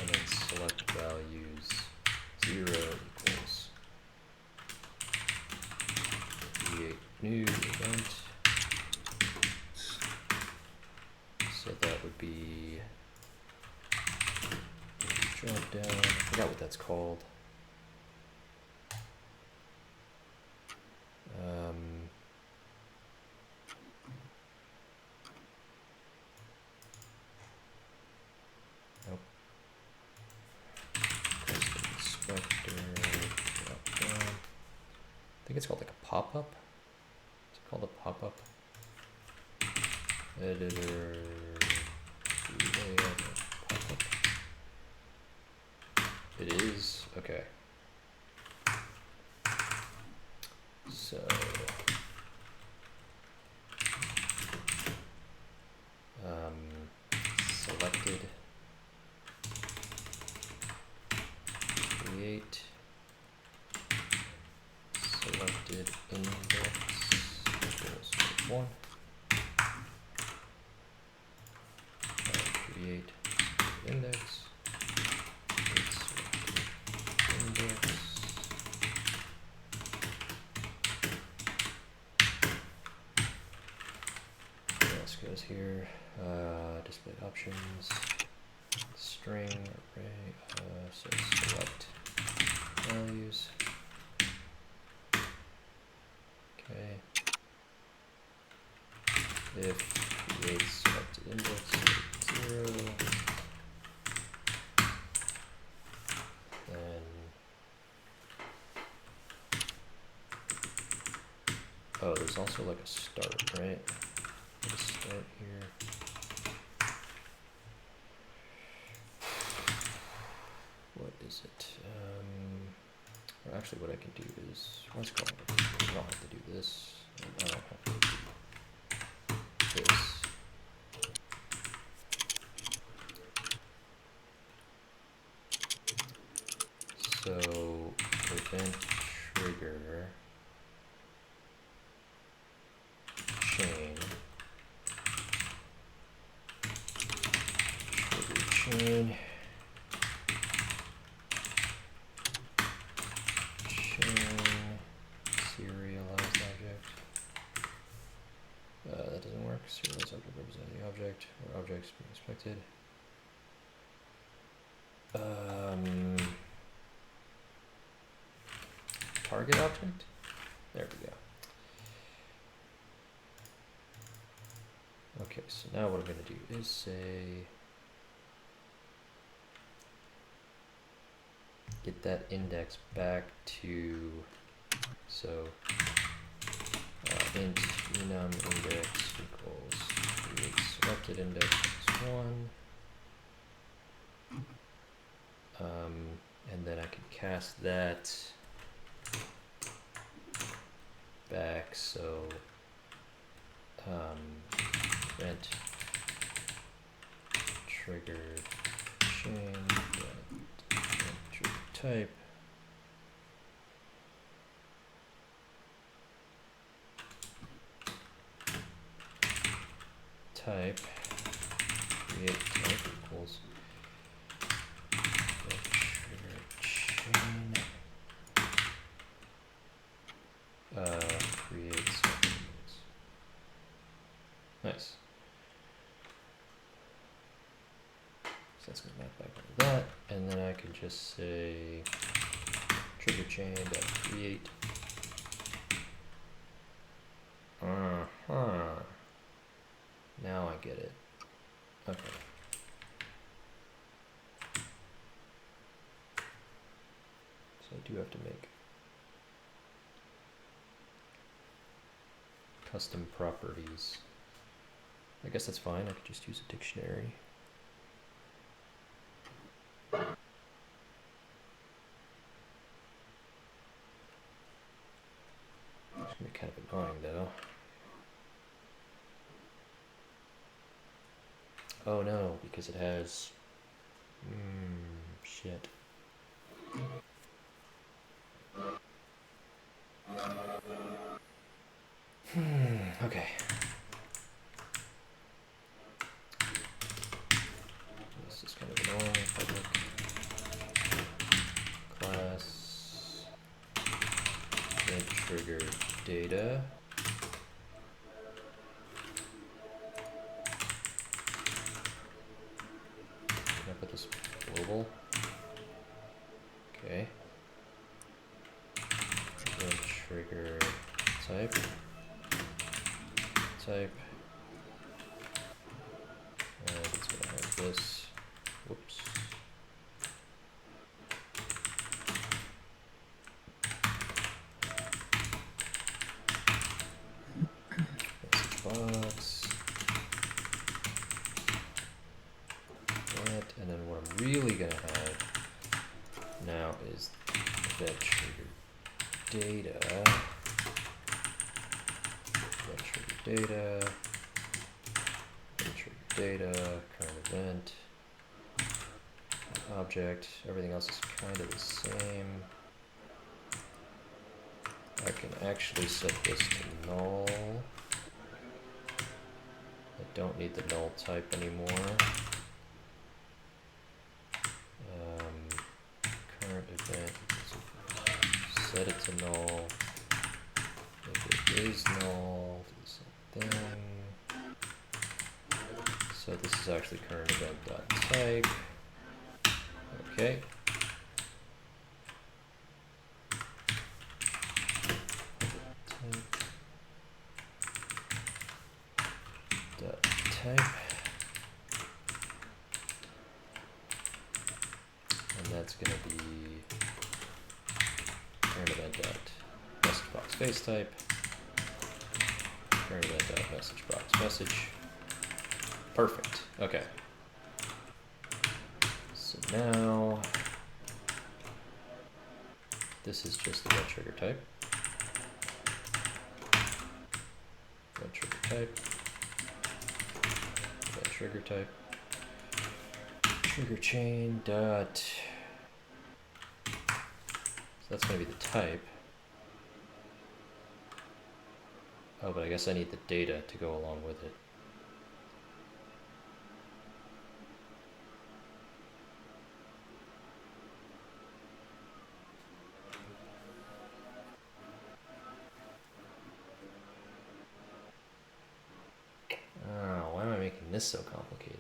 S2: And then select values 0 equals create new event. So that would be drop down. I forgot what that's called. Nope. Custom inspector. Drop down. I think it's called like a pop-up. Is it called a pop-up? Editor. Layout, pop-up. one. Create index. Create index. What else goes here? Display options. String array. So select values. Okay. If create selected index 0, then oh, there's also like a start, right? Let's start here. What is it? Or actually, what I can do is let's call it. I don't have to do this. I don't have to do this. So event trigger chain trigger chain serialized object. That doesn't work. Serialized object representing the object or objects being expected. Target object? There we go. Okay, so now what I'm going to do is say get that index back to, so int enum index equals create selected index is 1. And then I can cast that back, so event trigger chain trigger type create type equals trigger chain create seconds. Nice. So that's going to map back to that, and then I can just say trigger chain dot create. Now I get it. Okay. So I do have to make custom properties. I guess that's fine. I could just use a dictionary. It's gonna be kind of annoying though. Oh no, because it has shit. Okay. This is kind of annoying. Public class event trigger data. Can I put this global? Okay. Event trigger type. And it's gonna have this. Whoops. Message box. That, and then what I'm really gonna have now is event trigger data. Data, current event, object, everything else is kind of the same. I can actually set this to null. don't need the null type anymore. Current event, set it to null. If it is null, do the same thing. So this is actually current event dot type. Okay. Dot type. And that's going to be current event dot message box face type. Current event dot message box message. Perfect. Okay. So now this is just event trigger type. Event trigger type. Event trigger type. Trigger chain dot. So that's going to be the type. Oh, but I guess I need the data to go along with it. Oh, why am I making this so complicated?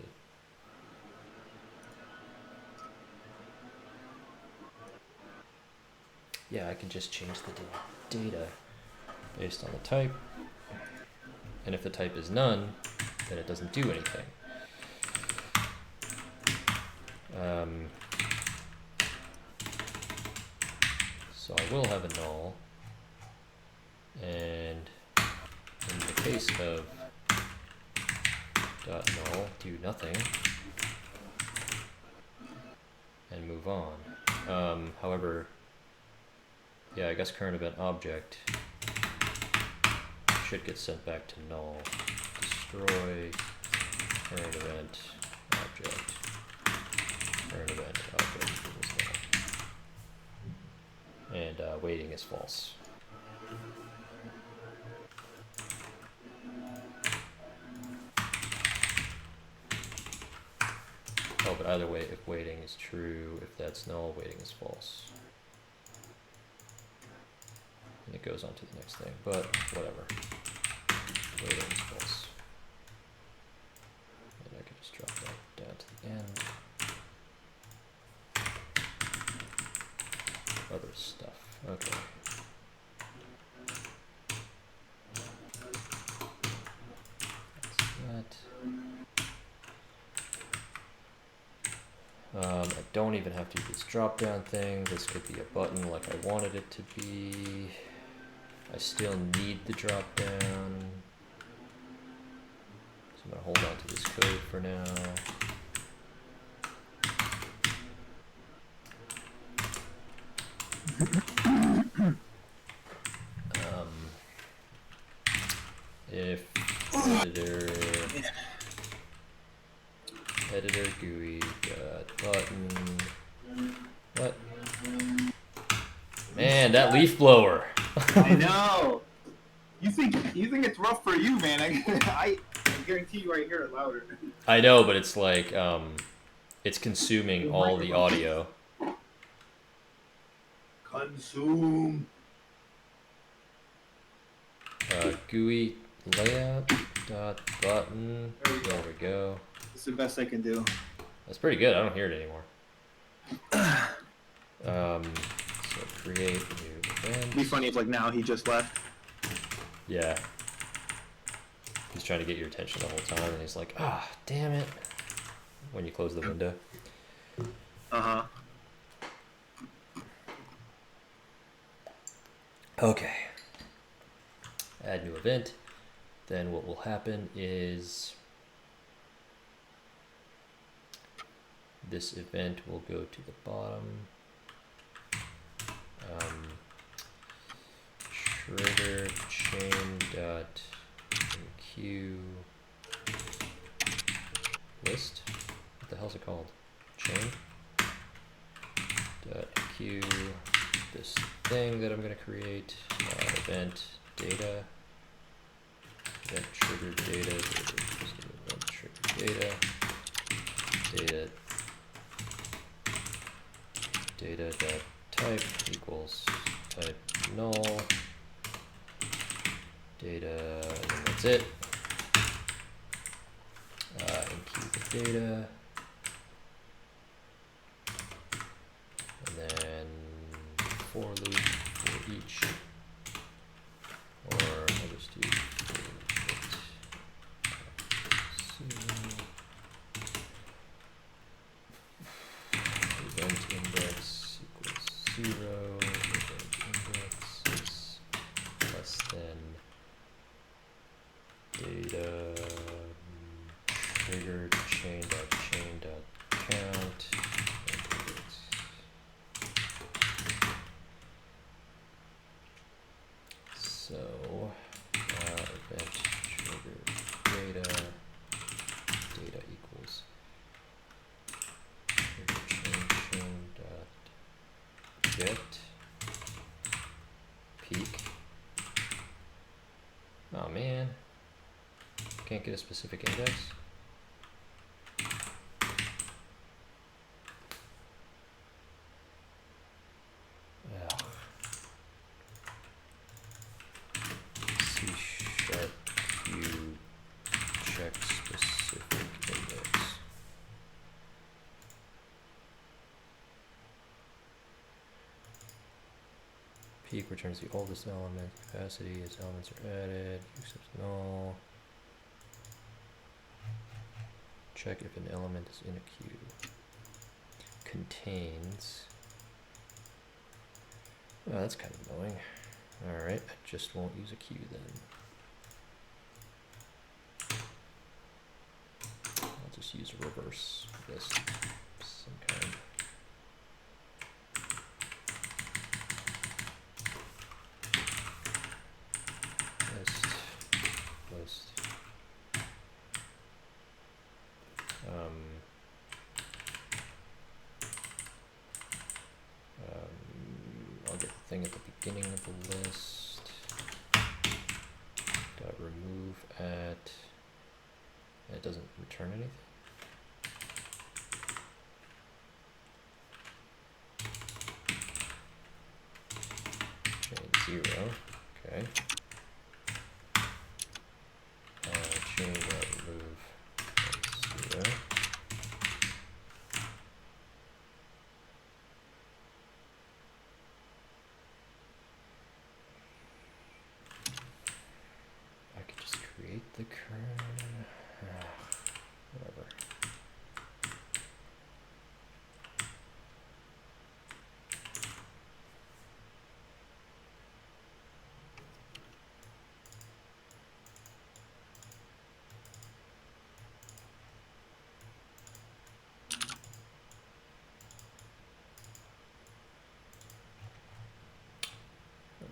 S2: Yeah, I can just change the data based on the type. And if the type is none, then it doesn't do anything. So I will have a null. And in the case of dot null, do nothing. And move on. However, yeah, I guess current event object should get sent back to null. Destroy current event object. Current event object equals null. And waiting is false. Oh, but either way, if waiting is true, if that's null, waiting is false. And it goes on to the next thing, but whatever. Waiting is false. And I can just drop that down to the end. Other stuff. Okay. That's that. I don't even have to do this drop down thing. This could be a button like I wanted it to be. I still need the drop down. So I'm going to hold on to this code for now. If editor GUI button. What? Man, that leaf blower.
S1: I know. You think it's rough for you, man? I guarantee you, I hear it louder.
S2: I know, but it's like it's consuming all the audio.
S1: Consume.
S2: GUI layout dot button. There we go.
S1: It's the best I can do.
S2: That's pretty good. I don't hear it anymore. So create new event.
S1: It'd be funny if like now he just left.
S2: Yeah. He's trying to get your attention the whole time, and he's like, ah, damn it. When you close the window.
S1: Uh-huh.
S2: Okay. Add new event. Then what will happen is this event will go to the bottom. Trigger chain dot enqueue list. What the hell's it called? Chain dot enqueue this thing that I'm going to create. Event data. Event trigger data. data.type equals type null data, and then that's it. Enqueue the data, and then for loop for each, or I'll just do for event index equals 0, event index is less than data trigger chain.count. So event trigger data equals trigger chain dot get peak. Oh man, can't get a specific index. Q check specific index. Peak returns the oldest element. Capacity as elements are added. Accepts null. Check if an element is in a queue. Contains. Oh, that's kind of annoying. Alright, I just won't use a queue then. I'll just use a reverse list of some kind. List. I'll get the thing at the beginning of the list. Dot remove at. And it doesn't return anything. Chain 0. Okay. Chain dot remove 0. I could just create the current. Whatever.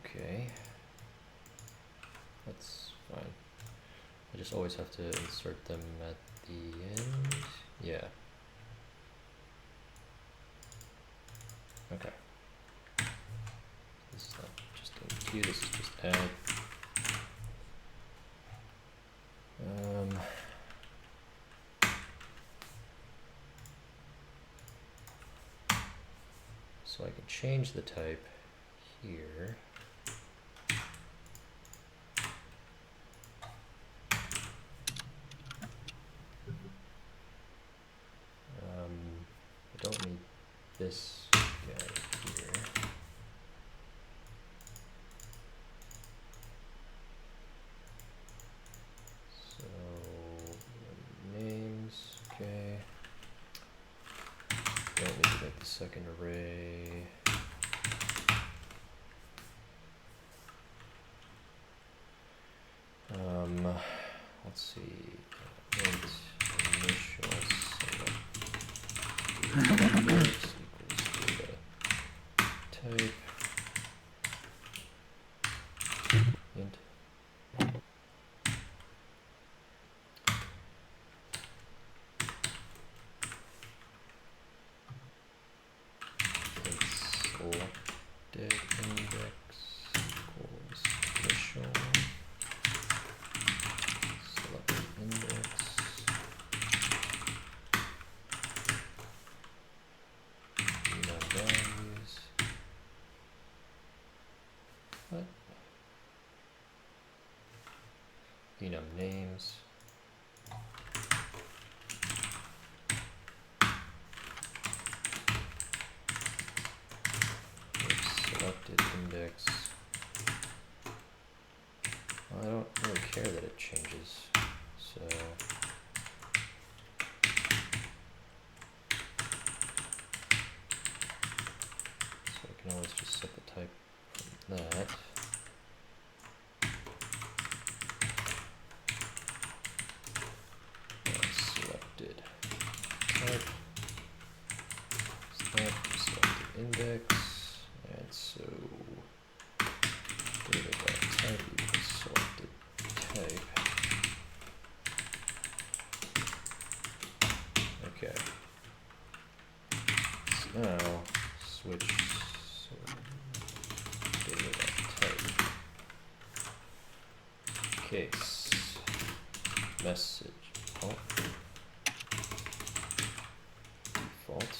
S2: Okay. That's fine. I just always have to insert them at the end. Yeah. Okay. This is not just in queue, this is just add. So I can change the type here. I don't need this guy here. So names, okay. Don't need to make the second array. Let's see. Int initial select equals data type int. Selected index equals initial. Selected index. enum names. Selected index. Well, I don't really care that it changes, so I can always just set the type from that. Selected type, selected index, and so data.type equals selected type. Okay. So now switch data.type. Case message. Oh. Default.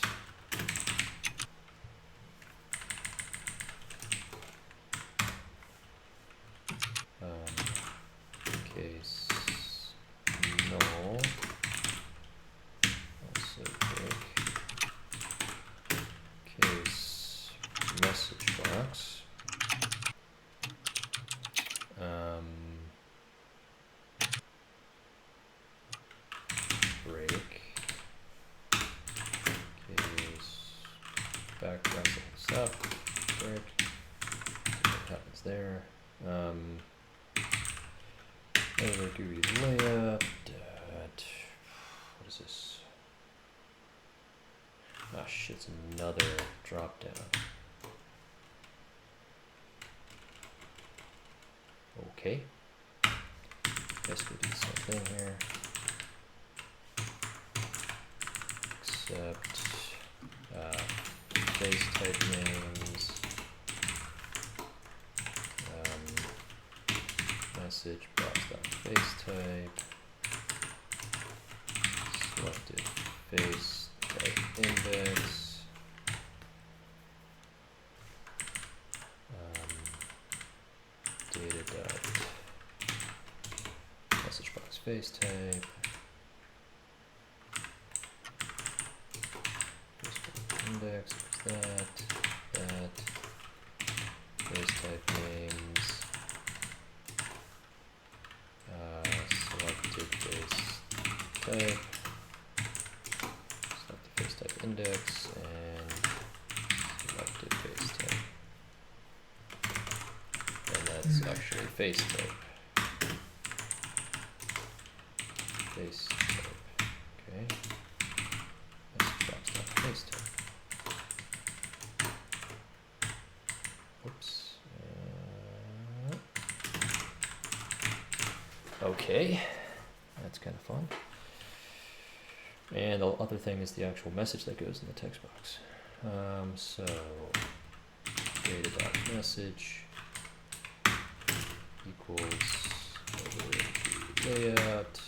S2: Case null. Also break. Case message box. Break. Case background stuff. Break. What happens there? Over GUI layout. What is this? Ah, shit, it's another drop down. Okay. Guess we do the same thing here. Except base type names. Message box.face type. Selected face type index. Data dot message box face type. Index is that face type names. Selected face type. Selected face type index and selected face type. And that's actually face type. Face type. Okay. Message box dot face type. Oops. Okay, that's kind of fun. And the other thing is the actual message that goes in the text box. So data.message equals layout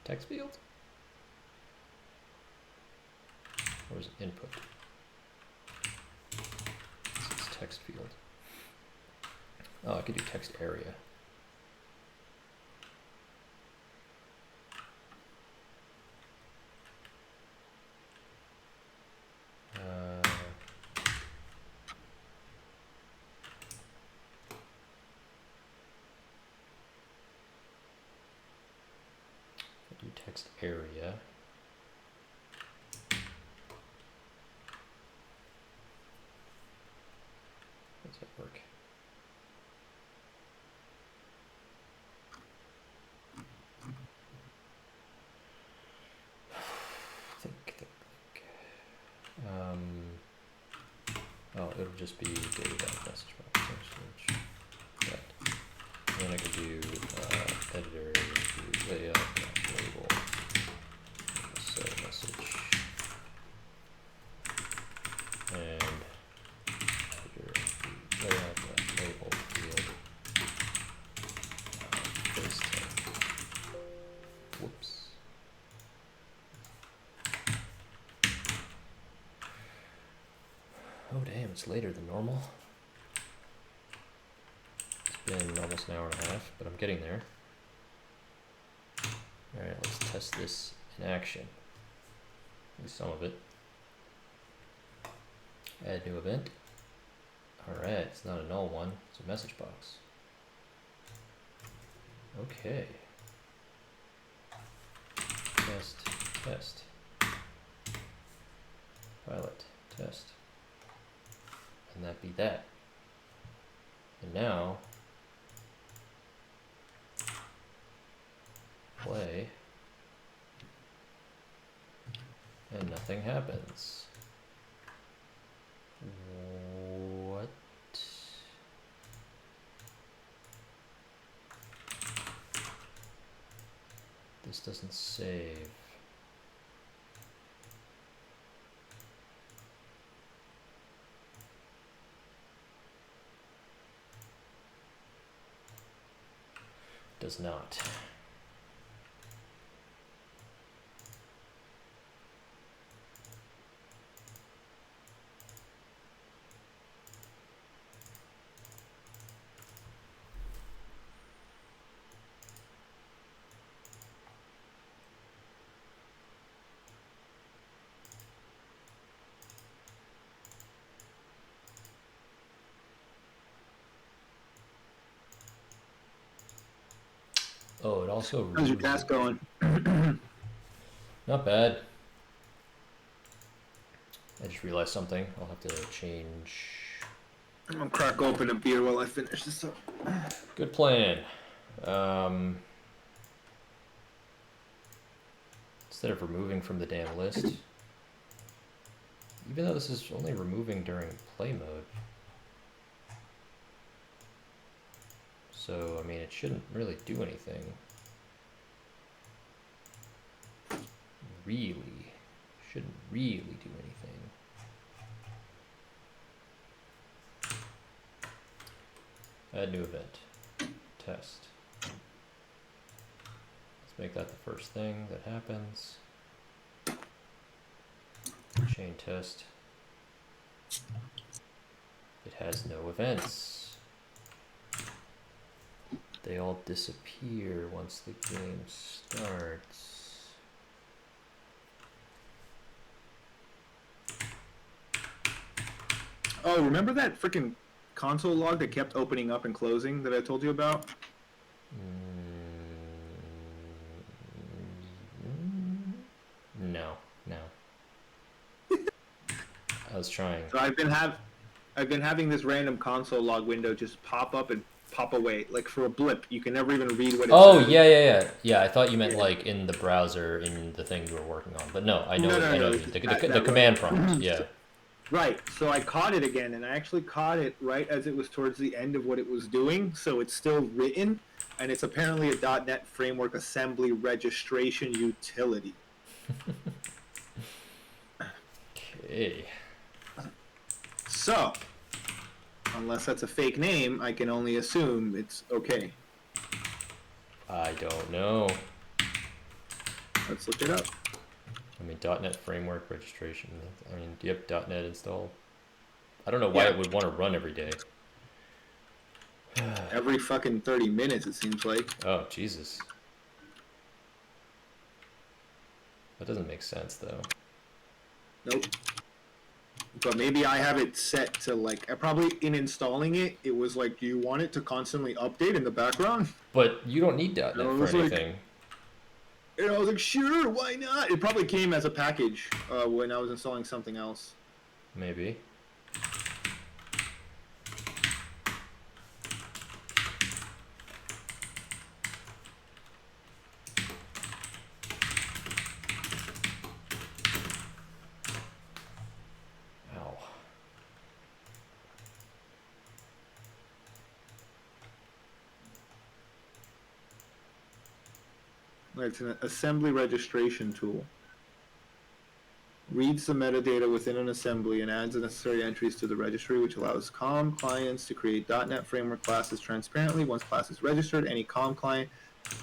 S2: text field, or is it input? It's text field. Oh, I could do text area. Do text area. How does that work? Think. Oh, it'll just be data.message box. Right. And then I can do editor, do layout, label, set message, and editor, do layout, label, field, face type. Whoops. Oh damn, it's later than normal. Must be been almost an hour and a half, but I'm getting there. Alright, let's test this in action. At least some of it. Add new event. Alright, it's not a null one, it's a message box. Okay. Test, test. Pilot, test. And that be that. And now, play, and nothing happens. What? This doesn't save. Does not. Oh, it also.
S1: How's your task going?
S2: Not bad. I just realized something. I'll have to change.
S1: I'm gonna crack open a beer while I finish this up.
S2: Good plan. Instead of removing from the damn list, even though this is only removing during play mode. So, I mean, it shouldn't really do anything. Really. Shouldn't really do anything. Add new event. Test. Let's make that the first thing that happens. Chain test. It has no events. They all disappear once the game starts.
S1: Oh, remember that freaking console log that kept opening up and closing that I told you about?
S2: No. I was trying.
S1: So I've been having this random console log window just pop up and pop away, like for a blip. You can never even read what it says.
S2: Yeah. I thought you meant like in the browser in the thing you were working on, but no, I know.
S1: No.
S2: The command prompt. Yeah.
S1: Right. So I caught it again, and I actually caught it right as it was towards the end of what it was doing. So it's still written, and it's apparently a .NET Framework assembly registration utility.
S2: Okay.
S1: So, unless that's a fake name, I can only assume it's okay.
S2: I don't know.
S1: Let's look it up.
S2: I mean, .NET Framework registration. I mean, do you have .NET installed? I don't know why it would want to run every day.
S1: Every fucking 30 minutes, it seems like.
S2: Oh, Jesus. That doesn't make sense, though.
S1: Nope. But maybe I have it set to, like, probably in installing it, it was like, do you want it to constantly update in the background?
S2: But you don't need .NET for anything.
S1: And I was like, sure, why not? It probably came as a package when I was installing something else.
S2: Maybe. Ow.
S1: It's an assembly registration tool. Reads the metadata within an assembly and adds the necessary entries to the registry, which allows COM clients to create .NET Framework classes transparently. Once class is registered, any COM client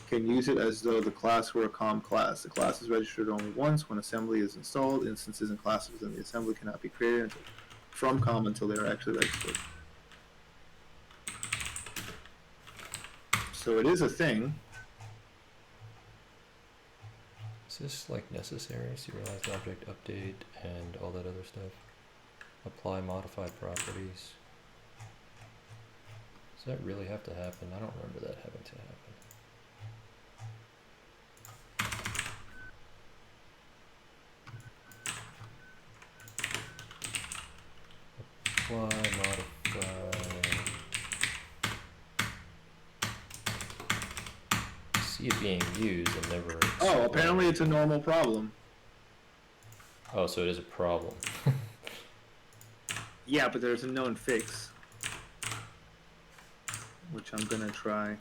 S1: can use it as though the class were a COM class. The class is registered only once. When assembly is installed, instances and classes within the assembly cannot be created from COM until they are actually registered. So it is a thing.
S2: Is this like necessary? Serialized object update and all that other stuff. Apply modified properties. Does that really have to happen? I don't remember that having to happen. Apply modify. See it being used and never.
S1: Oh, apparently it's a normal problem.
S2: Oh, so it is a problem.
S1: Yeah, but there's a known fix, which I'm gonna try.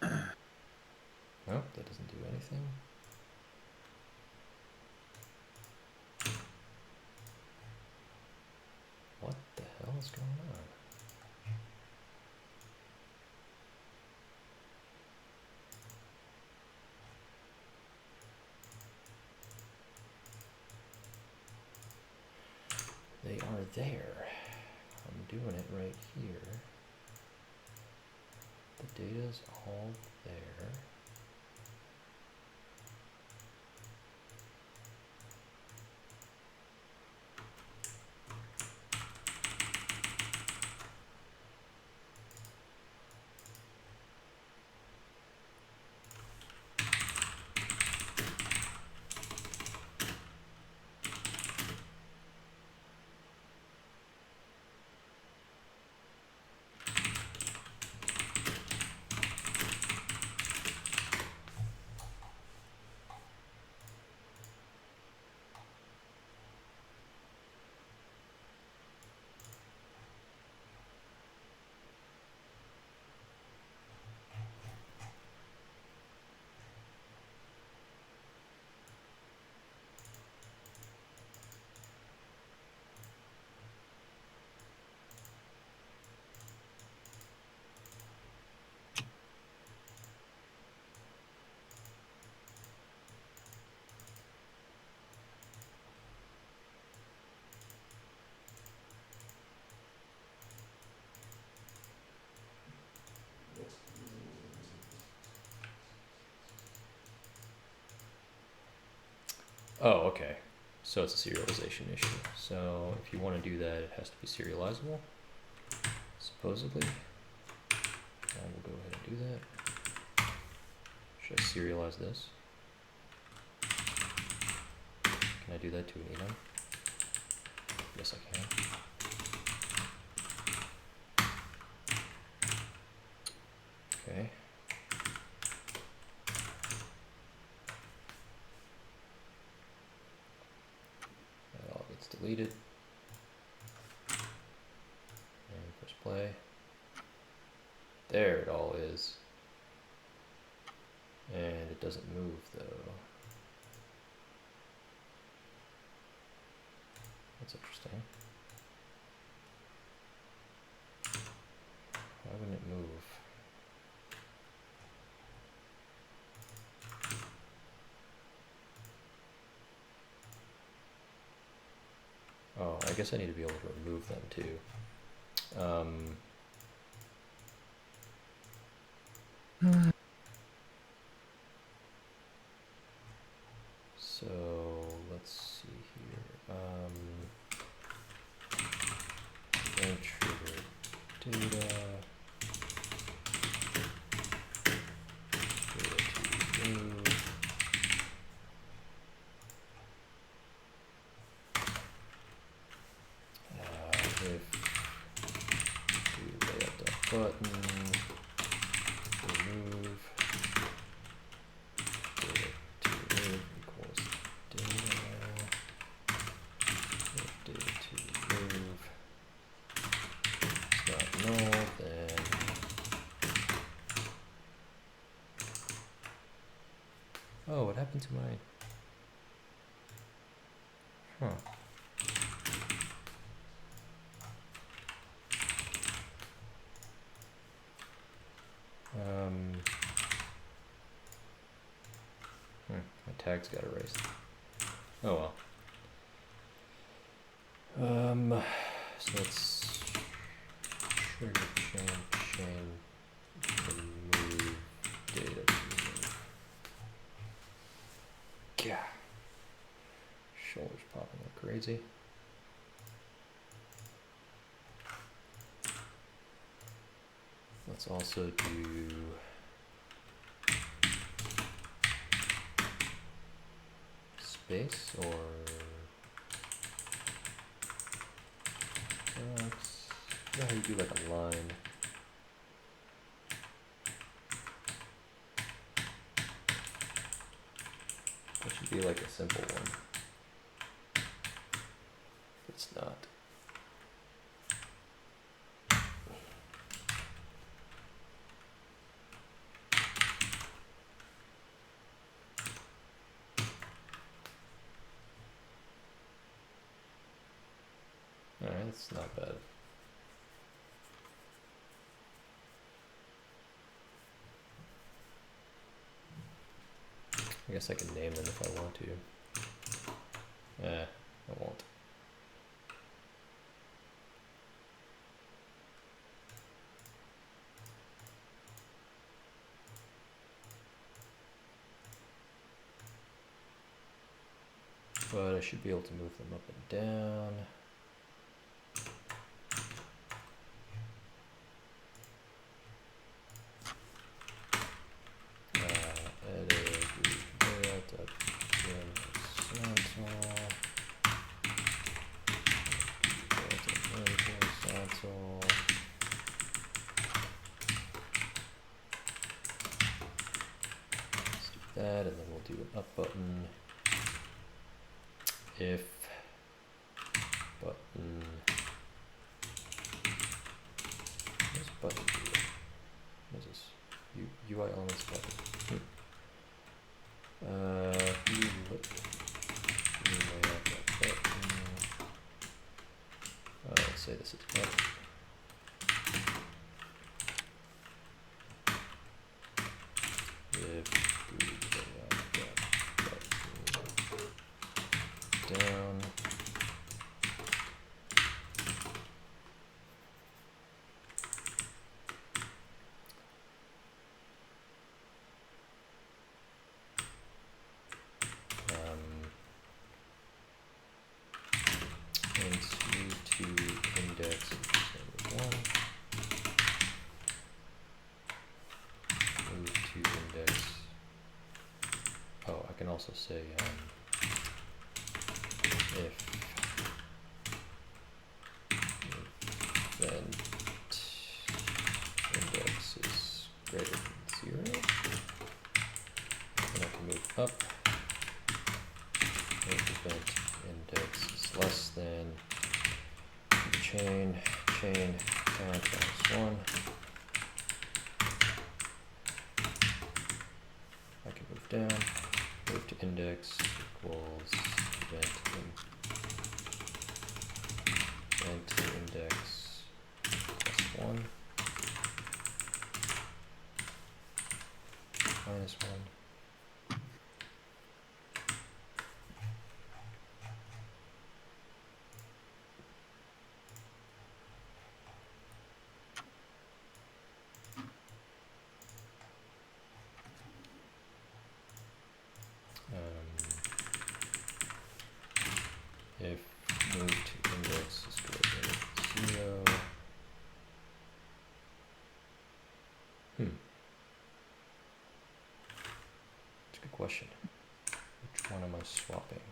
S2: Nope, that doesn't do anything. What the hell is going on? They are there. I'm doing it right here. The data's all there. Oh, okay. So it's a serialization issue. So if you want to do that, it has to be serializable, supposedly. I will go ahead and do that. Should I serialize this? Can I do that to an enum? Yes, I can. Okay. That all gets deleted. And press play. There it all is. And it doesn't move though. That's interesting. Why wouldn't it move? Oh, I guess I need to be able to remove them too. So let's see here. Don't trigger data. Data to remove. If do layout.button remove data to remove equals data. If data to remove is not null, then oh, what happened to my my tags got erased. Oh well. So let's trigger chain remove data. Yeah. Shoulders popping like crazy. Let's also do space or yeah, you do like a line. That should be like a simple one. It's not. Alright, that's not bad. I guess I can name them if I want to. I won't. But I should be able to move them up and down. Edit that, and then we'll do an up button. If button, what's button do? What is this? UI elements button. Let's say this is up. If down. And move to index number 1. Move to index. Oh, I can also say if then index is greater than 0, then I can move up. If event index is less than chain count -1. I can move down, move to index equals event index +1 -1. If move to index is greater than 0. That's a good question. Which one am I swapping?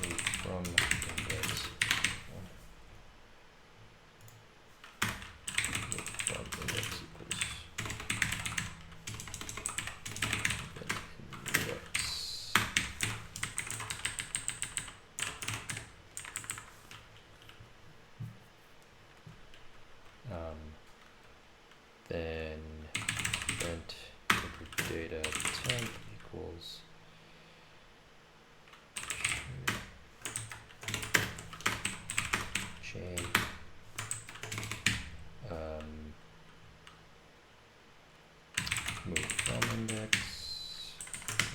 S2: Move from index 1. Move from index equals index. Then event data temp equals chain move from index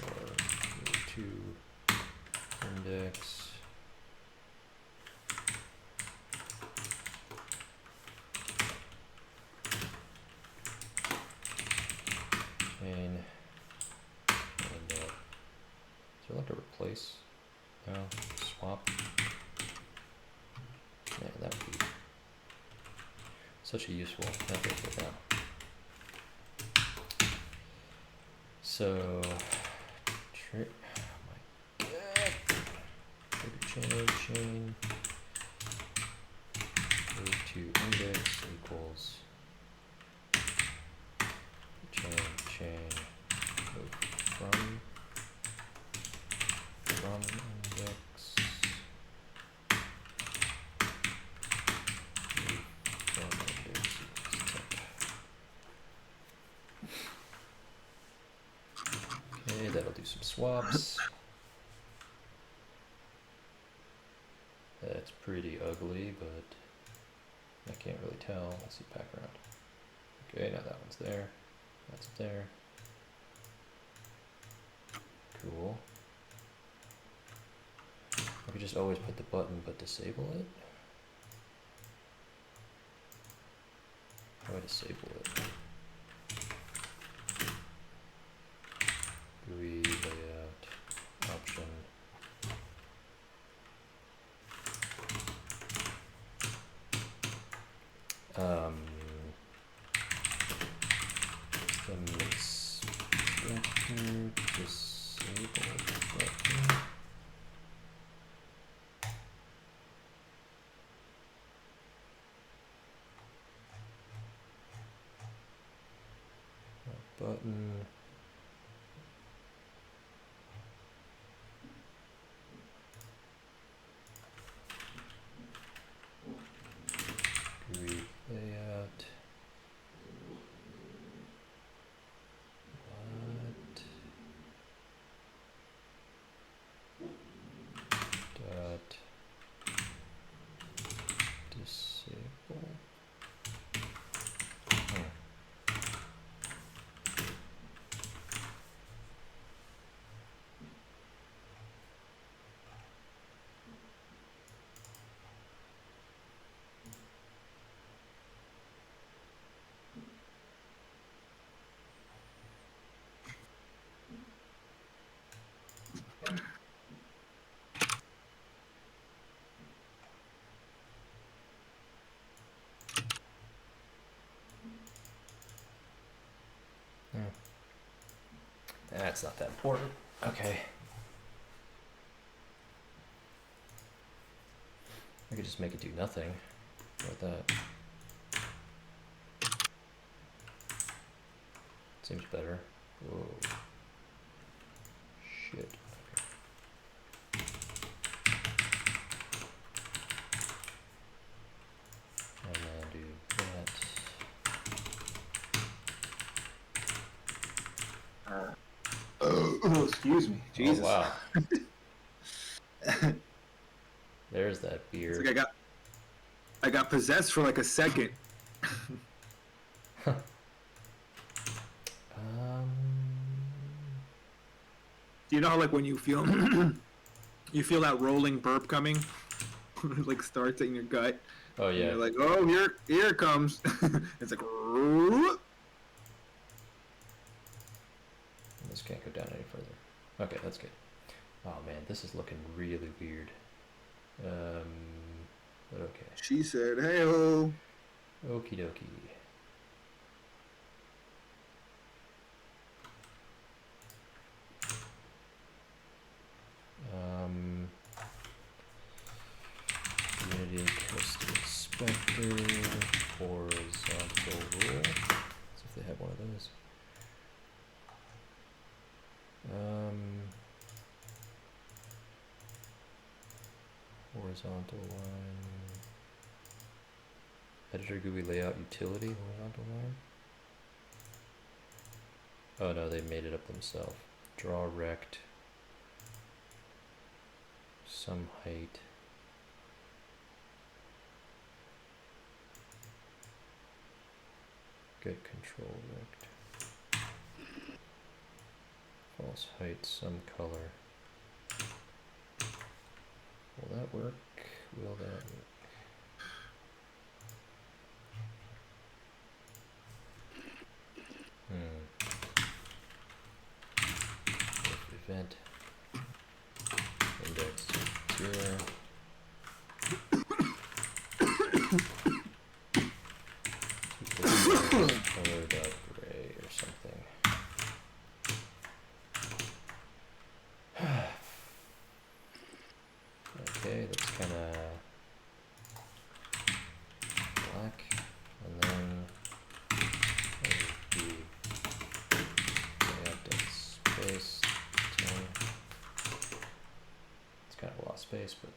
S2: or move to index Such a useful method right now. So, oh my god. Chain. Move to index equals chain. Move from index. Okay, that'll do some swaps. That's pretty ugly, but I can't really tell. Let's see background. Okay, now that one's there. That's there. Cool. I could just always put the button but disable it. How do I disable it? GUI layout option. The inspector disable button. Button. GUI layout. What? Dot disable. That's not that important. Okay. I could just make it do nothing. How about that? Seems better. Whoa. Shit. Okay. And then do that.
S1: Oh, excuse me. Jesus.
S2: Oh, wow. There's that beer.
S1: It's like I got possessed for like a second. Do you know how like when you feel you feel that rolling burp coming? It like starts in your gut.
S2: Oh yeah.
S1: And you're like, oh, here it comes. It's like
S2: this can't go down any further. Okay, that's good. Oh man, this is looking really weird. But okay.
S1: She said, hey-ho.
S2: Okie dokie. Unity custom inspector horizontal rule. Let's see if they have one of those. Horizontal line. Editor GUI layout utility horizontal line. Oh no, they made it up themselves. Draw rect. Some height. Get control rect. False height, some color. Will that work? Will that work? If event index 0. place, but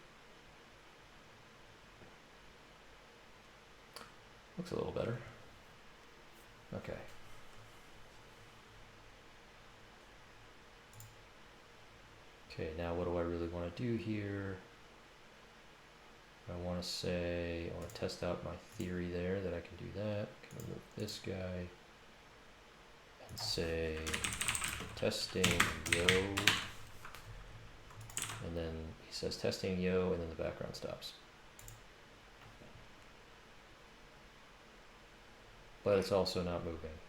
S2: looks a little better. Okay. Okay, now what do I really want to do here? I want to say, I want to test out my theory there that I can do that. I can remove this guy and say testing yo. And then he says testing yo, and then the background stops. But it's also not moving.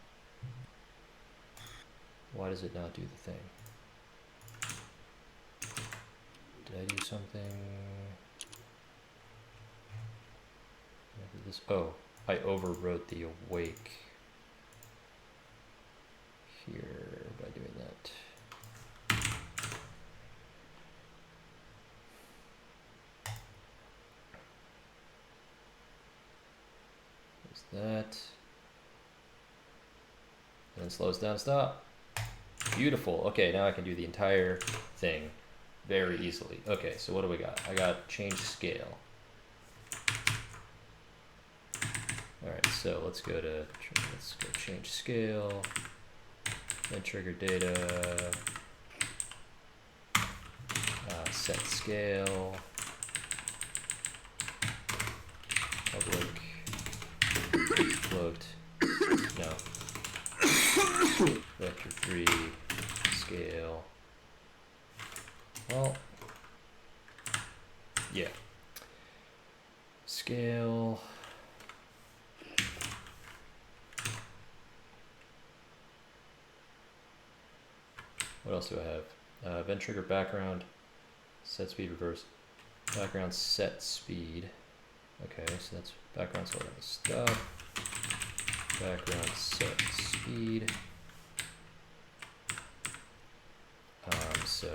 S2: Why does it not do the thing? Did I do something? Maybe this, oh, I overwrote the awake here by doing that. That, and then slows down, stop. Beautiful. Okay, now I can do the entire thing very easily. Okay, so what do we got? I got change scale. All right, so let's go change scale, then trigger data, set scale, public. Float, no, vector 3, scale, well, yeah, scale, what else do I have? Event trigger background, set speed reverse, background set speed, okay, so that's background sort of stop. Background set speed. So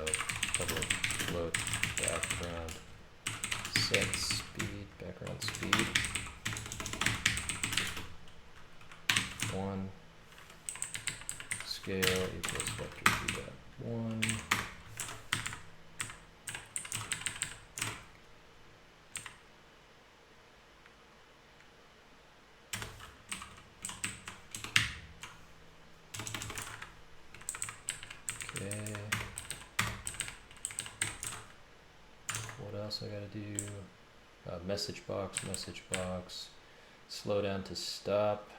S2: public float background set speed, background speed 1 scale equals vector 2.1. I gotta do message box, slow down to stop,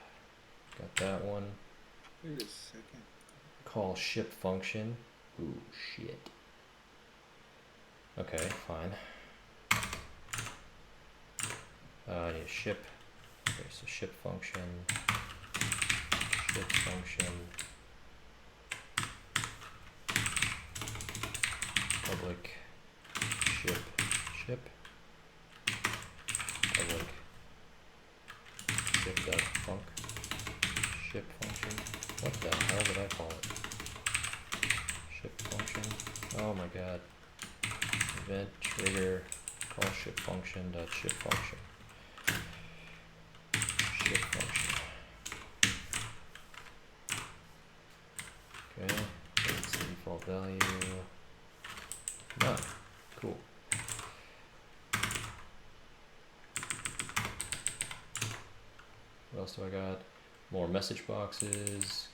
S2: got that one.
S1: Wait a second.
S2: Call ship function. Ooh, shit. Okay, fine. I need a ship. Okay, so ship function, public ship, public ship.func, ship function. What the hell did I call it? Ship function. Oh my god. Event trigger call ship function dot ship function. Ship function. Okay, that's the default value. None. Cool. What else do I got? More message boxes.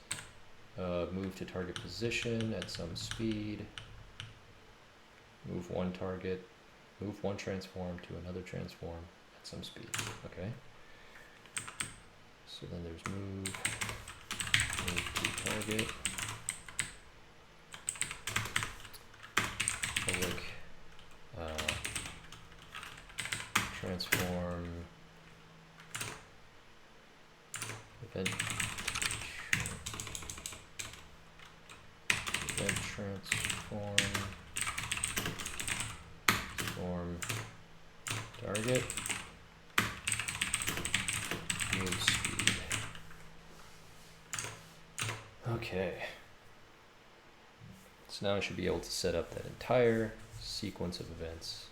S2: Move to target position at some speed. Move one target. Move one transform to another transform at some speed. Okay. So then there's move to target. Public transform event transform target move speed. Okay. So now I should be able to set up that entire sequence of events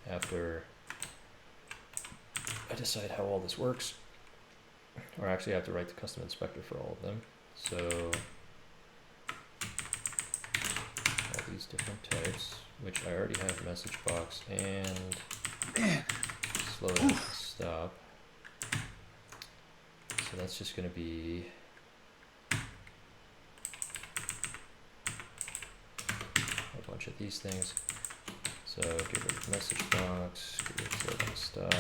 S2: after I decide how all this works. Or actually I have to write the custom inspector for all of them. So all these different types, which I already have message box and slow down stop. So that's just going to be a bunch of these things. So get rid of message box, get rid of slow down stop.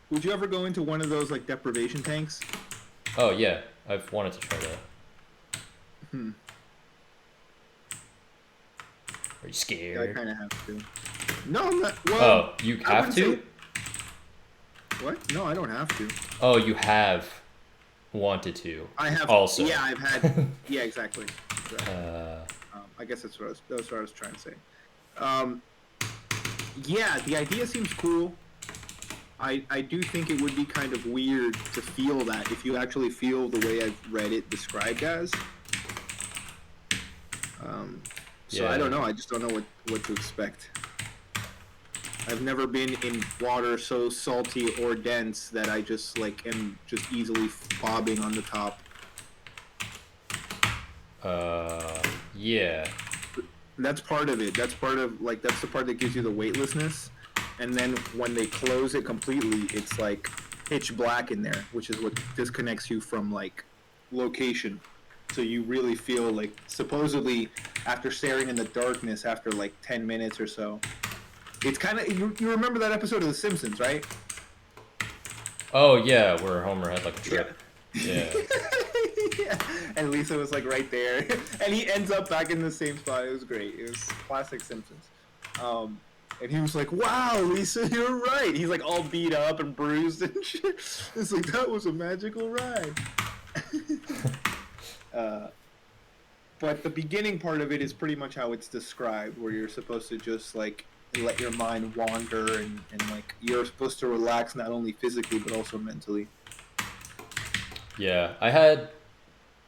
S1: Would you ever go into one of those like deprivation tanks?
S2: Oh yeah, I've wanted to try that. Are you scared?
S1: Yeah, I kind of have to. No, I'm not. Well,
S2: oh, you have to?
S1: Say... What? No, I don't have to.
S2: Oh, you have wanted to.
S1: I have.
S2: Also.
S1: Yeah, I've had. Yeah, exactly. I guess that's what I was trying to say. Yeah, the idea seems cool. I do think it would be kind of weird to feel that if you actually feel the way I've read it described as. So yeah. I don't know. I just don't know what to expect. I've never been in water so salty or dense that I just like am just easily bobbing on the top.
S2: Yeah.
S1: That's part of it. That's part of that's the part that gives you the weightlessness. And then when they close it completely, it's like pitch black in there, which is what disconnects you from like location. So you really feel like supposedly after staring in the darkness after like 10 minutes or so. It's kind of you remember that episode of The Simpsons, right?
S2: Oh yeah, where Homer had like a trip. Yeah.
S1: Yeah. And Lisa was like right there, and he ends up back in the same spot. It was great. It was classic Simpsons. And he was like, "Wow, Lisa, you're right." He's like all beat up and bruised and shit. It's like that was a magical ride. But the beginning part of it is pretty much how it's described, where you're supposed to just like let your mind wander and like you're supposed to relax not only physically but also mentally.
S2: Yeah, I had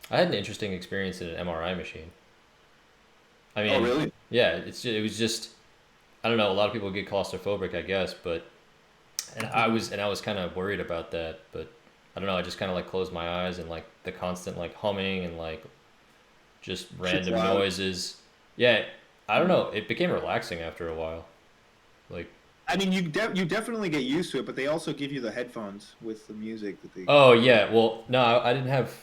S2: an interesting experience in an MRI machine. I mean,
S1: oh really?
S2: Yeah, it was just I don't know. A lot of people get claustrophobic, I guess, but I was kind of worried about that, but I don't know. I just kind of like closed my eyes and like the constant like humming and like just random noises. Yeah, I don't know. It became relaxing after a while. Like,
S1: I mean, you definitely get used to it, but they also give you the headphones with the music that they.
S2: Oh yeah, well no, I didn't have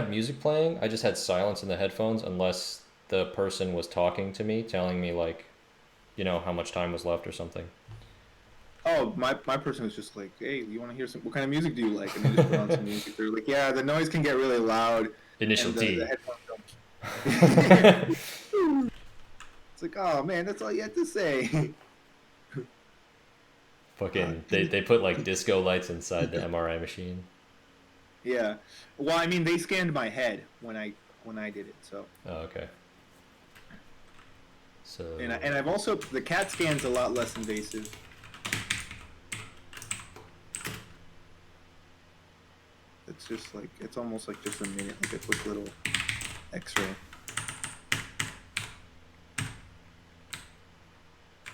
S2: music playing. I just had silence in the headphones unless the person was talking to me, telling me like, you know, how much time was left or something.
S1: Oh, my person was just like, "Hey, you want to hear what kind of music do you like?" And they just put on some music. They're like, "Yeah, the noise can get really loud."
S2: Initial D.
S1: The headphones don't. It's like, oh man, that's all you had to say.
S2: Fucking, they put like disco lights inside the MRI machine.
S1: Yeah, well, I mean, they scanned my head when I did it, so.
S2: Oh, okay. So.
S1: And I've also the CAT scan's a lot less invasive. It's just like it's almost like just a minute, like a quick little X-ray.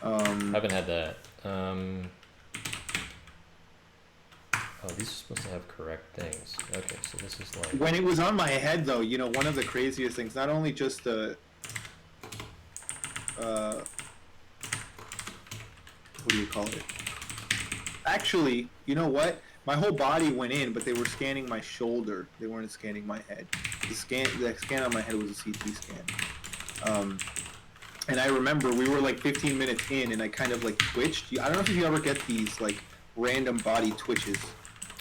S2: Haven't had that. Oh, these are supposed to have correct things. Okay, so this is like...
S1: When it was on my head, though, you know, one of the craziest things, not only just the... what do you call it? Actually, you know what? My whole body went in, but they were scanning my shoulder. They weren't scanning my head. The scan on my head was a CT scan. And I remember we were like 15 minutes in, and I kind of like twitched. I don't know if you ever get these like random body twitches.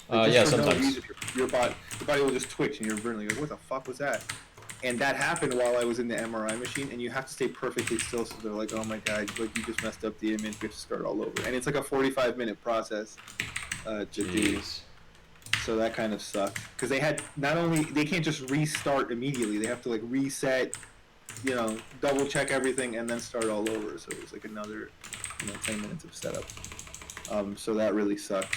S1: Like,
S2: yeah, sometimes.
S1: Your body will just twitch, and you're really like, "What the fuck was that?" And that happened while I was in the MRI machine, and you have to stay perfectly still. So they're like, "Oh my god, like you just messed up the image. We have to start all over." And it's like a 45-minute process to do. So that kind of sucked because they had they can't just restart immediately. They have to like reset, you know, double check everything and then start all over. So it was like another, 10 minutes of setup. So that really sucked.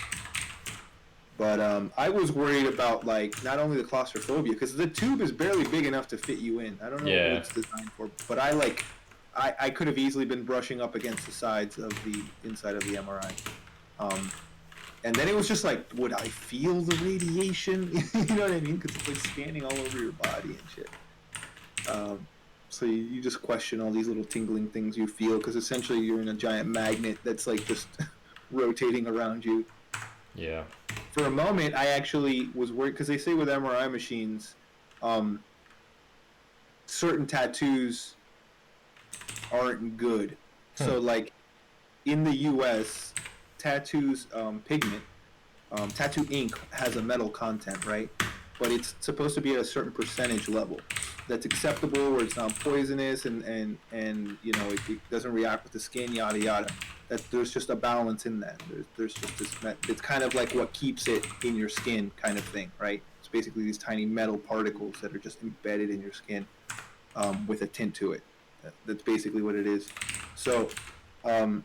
S1: But I was worried about like not only the claustrophobia because the tube is barely big enough to fit you in. I don't know what it's designed for, but I could have easily been brushing up against the sides of the inside of the MRI. And then it was just like, would I feel the radiation? You know what I mean? Because it's like scanning all over your body and shit. So you just question all these little tingling things you feel, because essentially you're in a giant magnet that's like just rotating around you.
S2: Yeah.
S1: For a moment, I actually was worried, because they say with MRI machines, um, certain tattoos aren't good.
S2: Hmm.
S1: So like in the U.S., tattoos pigment, tattoo ink has a metal content, right? But it's supposed to be at a certain percentage level that's acceptable, where it's not poisonous, and you know it doesn't react with the skin, yada yada. That there's just a balance in that. There's just this. It's kind of like what keeps it in your skin, kind of thing, right? It's basically these tiny metal particles that are just embedded in your skin, with a tint to it. That's basically what it is. So, um,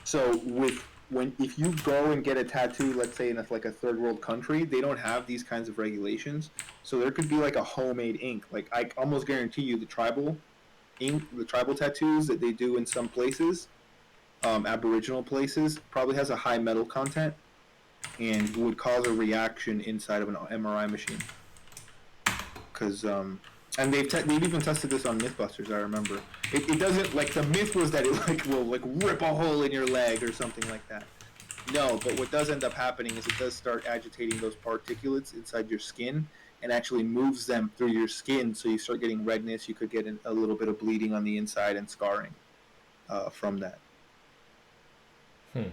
S1: so with when if you go and get a tattoo, let's say in like a third world country, they don't have these kinds of regulations. So there could be like a homemade ink. Like I almost guarantee you, the tribal ink, the tribal tattoos that they do in some places, Aboriginal places, probably has a high metal content and would cause a reaction inside of an MRI machine. Because and they've even tested this on MythBusters. I remember it doesn't, like, the myth was that it like will like rip a hole in your leg or something like that. No, but what does end up happening is it does start agitating those particulates inside your skin and actually moves them through your skin, so you start getting redness. You could get a little bit of bleeding on the inside and scarring from that.
S2: Hmm.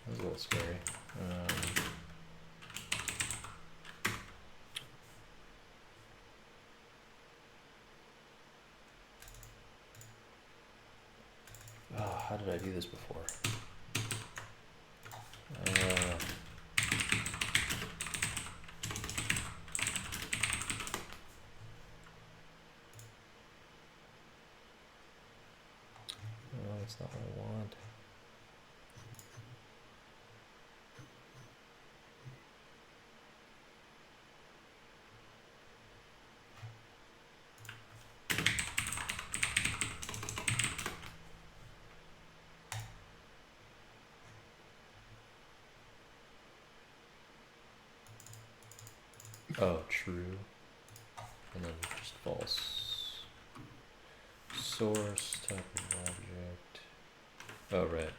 S2: That was a little scary. Oh, how did I do this before? No, that's not what I want. Oh, true. And then just false. Source, type of object. Oh, right.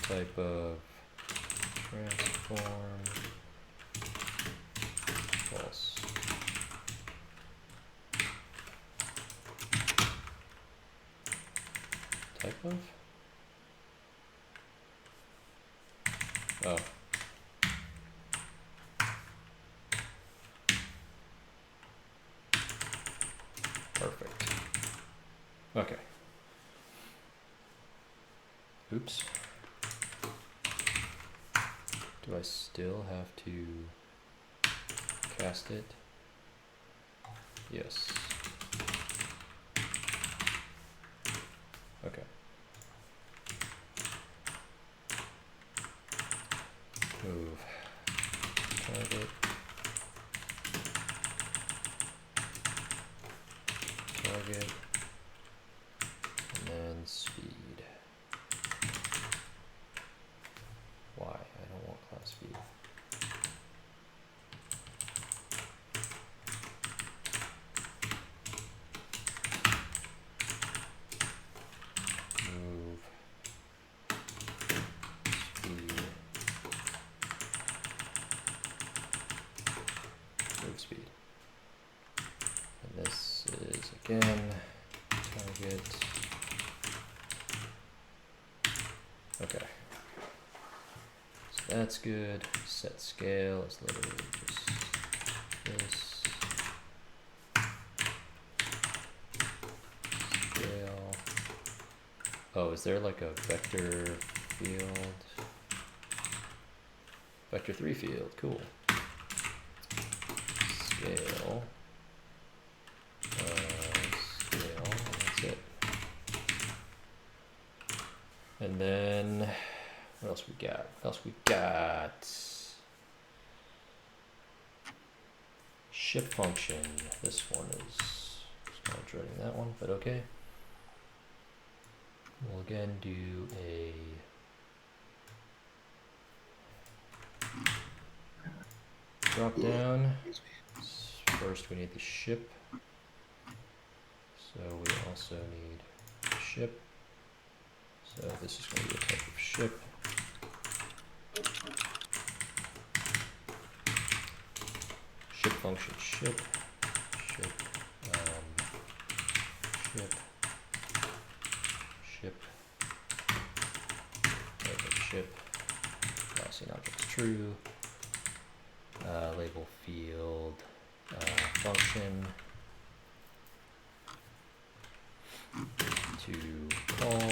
S2: Type of transform. False. Type of? Oh. Perfect. Okay. Oops. Do I still have to cast it? Yes. Okay. Move. Target. Target. And then speed. Why? I don't want class speed. Move. Speed. Move speed. And this is again target. Okay. So that's good. Set scale is literally just this. Scale. Oh, is there like a vector field? Vector 3 field, cool. Scale. Scale, that's it. And then, what else we got? What else we got? Ship function. This one is, I'm dreading that one, but okay. We'll again do a drop down. First we need the ship. So we also need ship. So this is going to be a type of ship. Ship function ship. Ship. Ship. Ship. Ship. Classing objects true. Label field. Function. To call.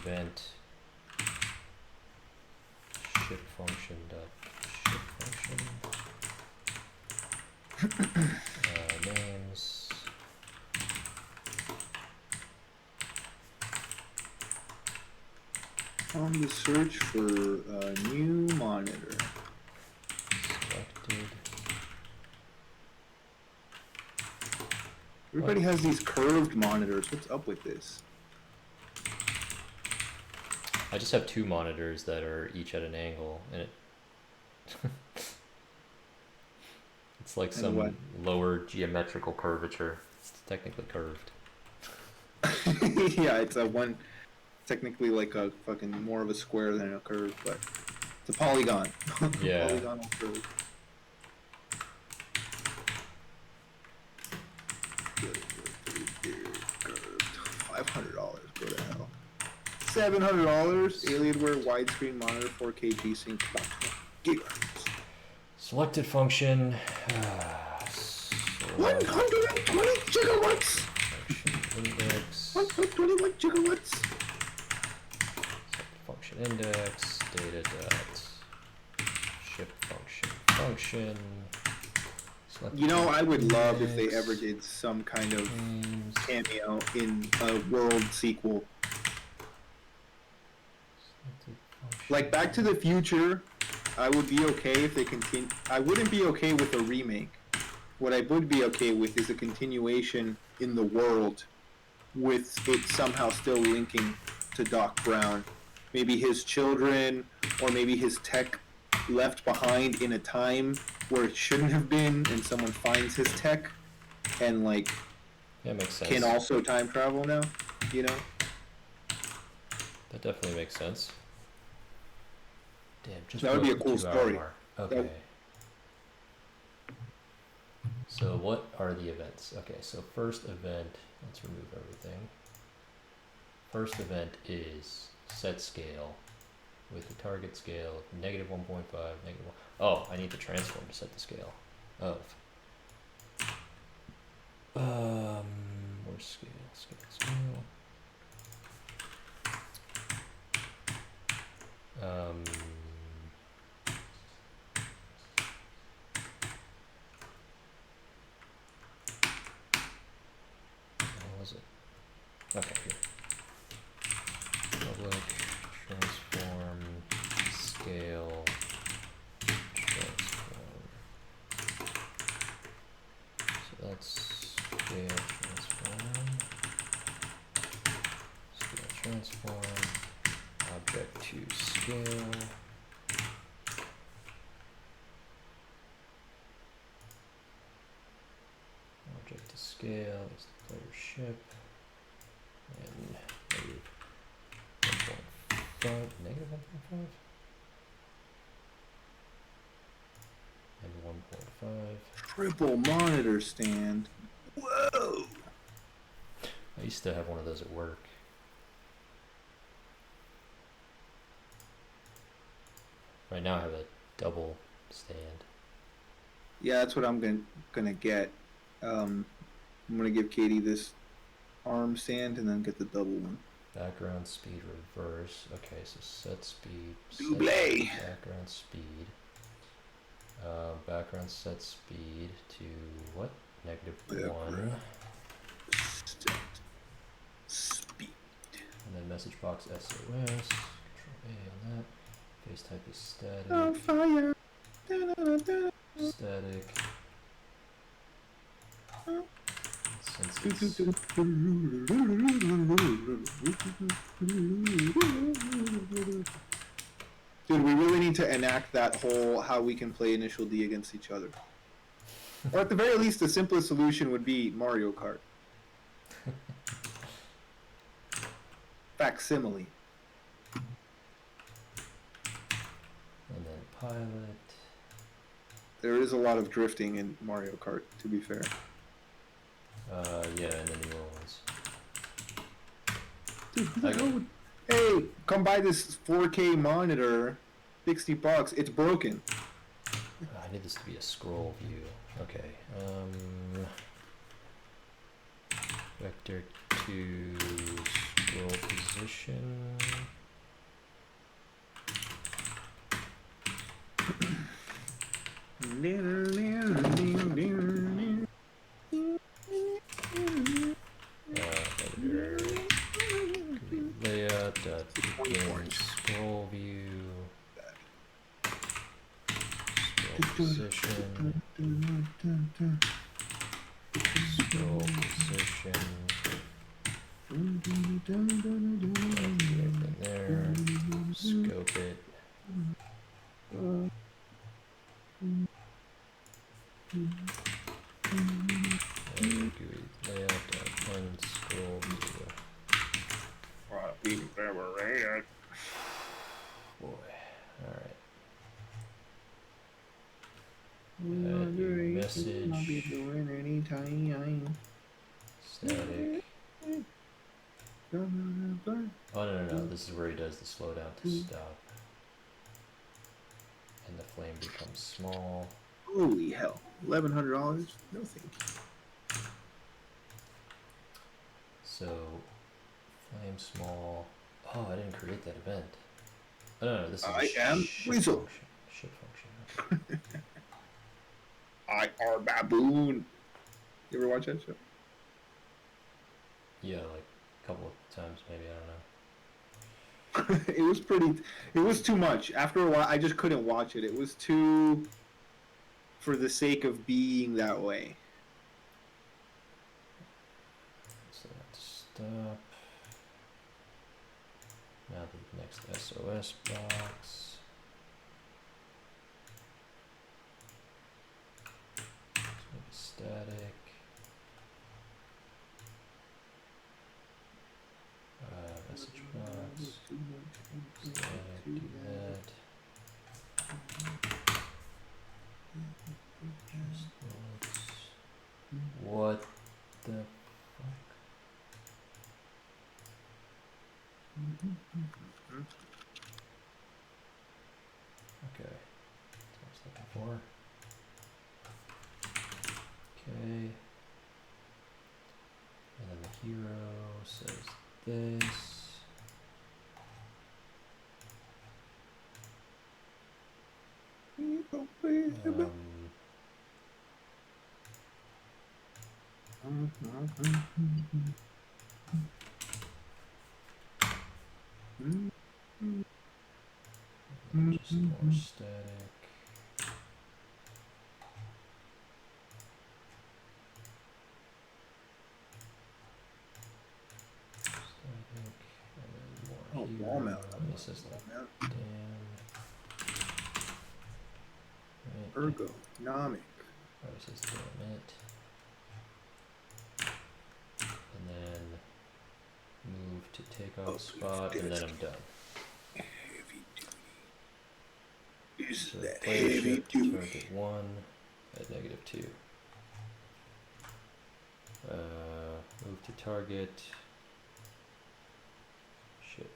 S2: Event. Ship function dot ship function. Names.
S1: On the search for a new monitor.
S2: Selected.
S1: Everybody has these curved monitors. What's up with this?
S2: I just have two monitors that are each at an angle, and it it's like some
S1: what?
S2: lower geometrical curvature. It's technically curved.
S1: Yeah, it's a one, technically like a fucking more of a square than a curve, but it's a polygon.
S2: Yeah.
S1: Polygonal curve. $500. Go to hell. $700. Alienware widescreen monitor 4K G-Sync gigahertz.
S2: Selected function.
S1: 120 gigawatts.
S2: Function index.
S1: 121 gigawatts.
S2: Function index. Data dot ship function.
S1: You know, I would love if they ever did some kind of cameo in a world sequel. Like Back to the Future, I would be okay if they continue. I wouldn't be okay with a remake. What I would be okay with is a continuation in the world with it somehow still linking to Doc Brown. Maybe his children, or maybe his tech left behind in a time where it shouldn't have been, and someone finds his tech and like
S2: makes sense.
S1: Can also time travel now, you know?
S2: That definitely makes sense. Damn, just
S1: that would be a
S2: broke
S1: cool
S2: the 2 hour
S1: story.
S2: mark. Okay. So what are the events? Okay, so first event, let's remove everything. First event is set scale with the target scale of -1.5, -1. Oh, I need the transform to set the scale of. Where's scale? Scale. What was it? Okay, here. Public transform scale transform. So that's scale transform object to scale. Object to scale is the player ship, and -1.5, and 1.5.
S1: Triple monitor stand. Whoa!
S2: I used to have one of those at work. Right now I have a double stand.
S1: Yeah, that's what I'm gonna get. I'm gonna give Katie this arm stand and then get the double one.
S2: Background speed reverse. Okay, so set speed.
S1: Double.
S2: Background speed. Background set speed to what? -1.
S1: Set speed.
S2: And then message box SOS. Control A on that. Face type is static.
S1: On fire. Da-da-da-da.
S2: Static. Let's since it's...
S3: Dude, we really need to enact that whole how we can play Initial D against each other. Or at the very least, the simplest solution would be Mario Kart. Facsimile.
S2: And then pilot.
S3: There is a lot of drifting in Mario Kart, to be fair.
S2: Yeah, and the newer ones.
S3: Dude, hey, come buy this 4K monitor, $60. It's broken.
S2: I need this to be a scroll view. Okay. Vector to scroll position. Editor. Layout. Begin scroll view. Scroll position. Scroll position. Everything there. Scope it. GUI layout. One scroll view. Boy. Alright. Message. Static. Oh no, this is where he does the slowdown to stop. And the flame becomes small.
S3: Holy hell. $1,100? No thank you.
S2: So, flame small. Oh, I didn't create that event. Oh no, this is
S3: I am Weasel.
S2: Ship function. Okay.
S3: I are baboon. You ever watch that show?
S2: Yeah, like a couple of times maybe, I don't know.
S3: It was too much. After a while, I just couldn't watch it. It was too for the sake of being that way.
S2: So let's stop. Now the next SOS box. Static. Message box. Static, do that. What the fuck? Okay. That's what I was looking for. Okay. And then the hero says this. Just more static.
S3: Oh, wall mount.
S2: This is like damn. Right.
S3: Ergonomic.
S2: Oh, it says damn it. And then move to takeoff spot, and then I'm done.
S3: Heavy duty. Is
S2: So
S3: that
S2: player
S3: heavy
S2: ship
S3: duty?
S2: target 1 at -2. Move to target. Ship.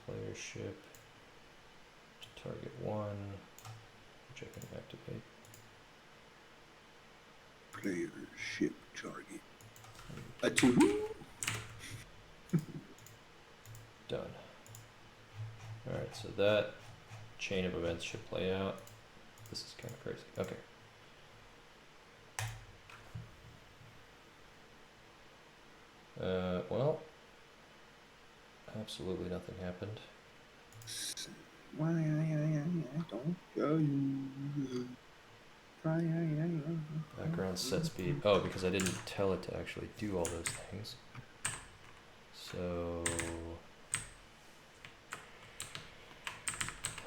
S2: Player ship to target 1, which I can activate.
S3: Player ship target. A 2.
S2: Done. Alright, so that chain of events should play out. This is kind of crazy. Okay. Well, absolutely nothing happened.
S3: Why I don't go you.
S2: Background set speed. Oh, because I didn't tell it to actually do all those things. So,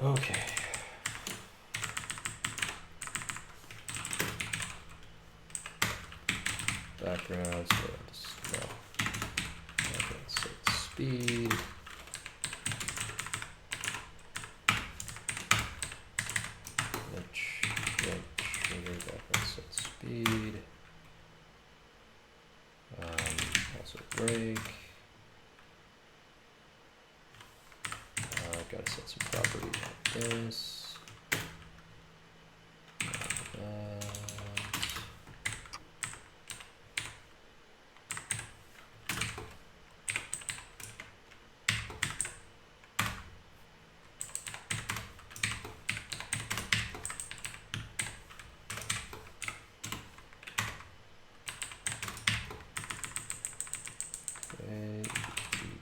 S2: okay. Background set, no. Background set speed. Trigger background set speed. Also break. I've got to set some properties like this.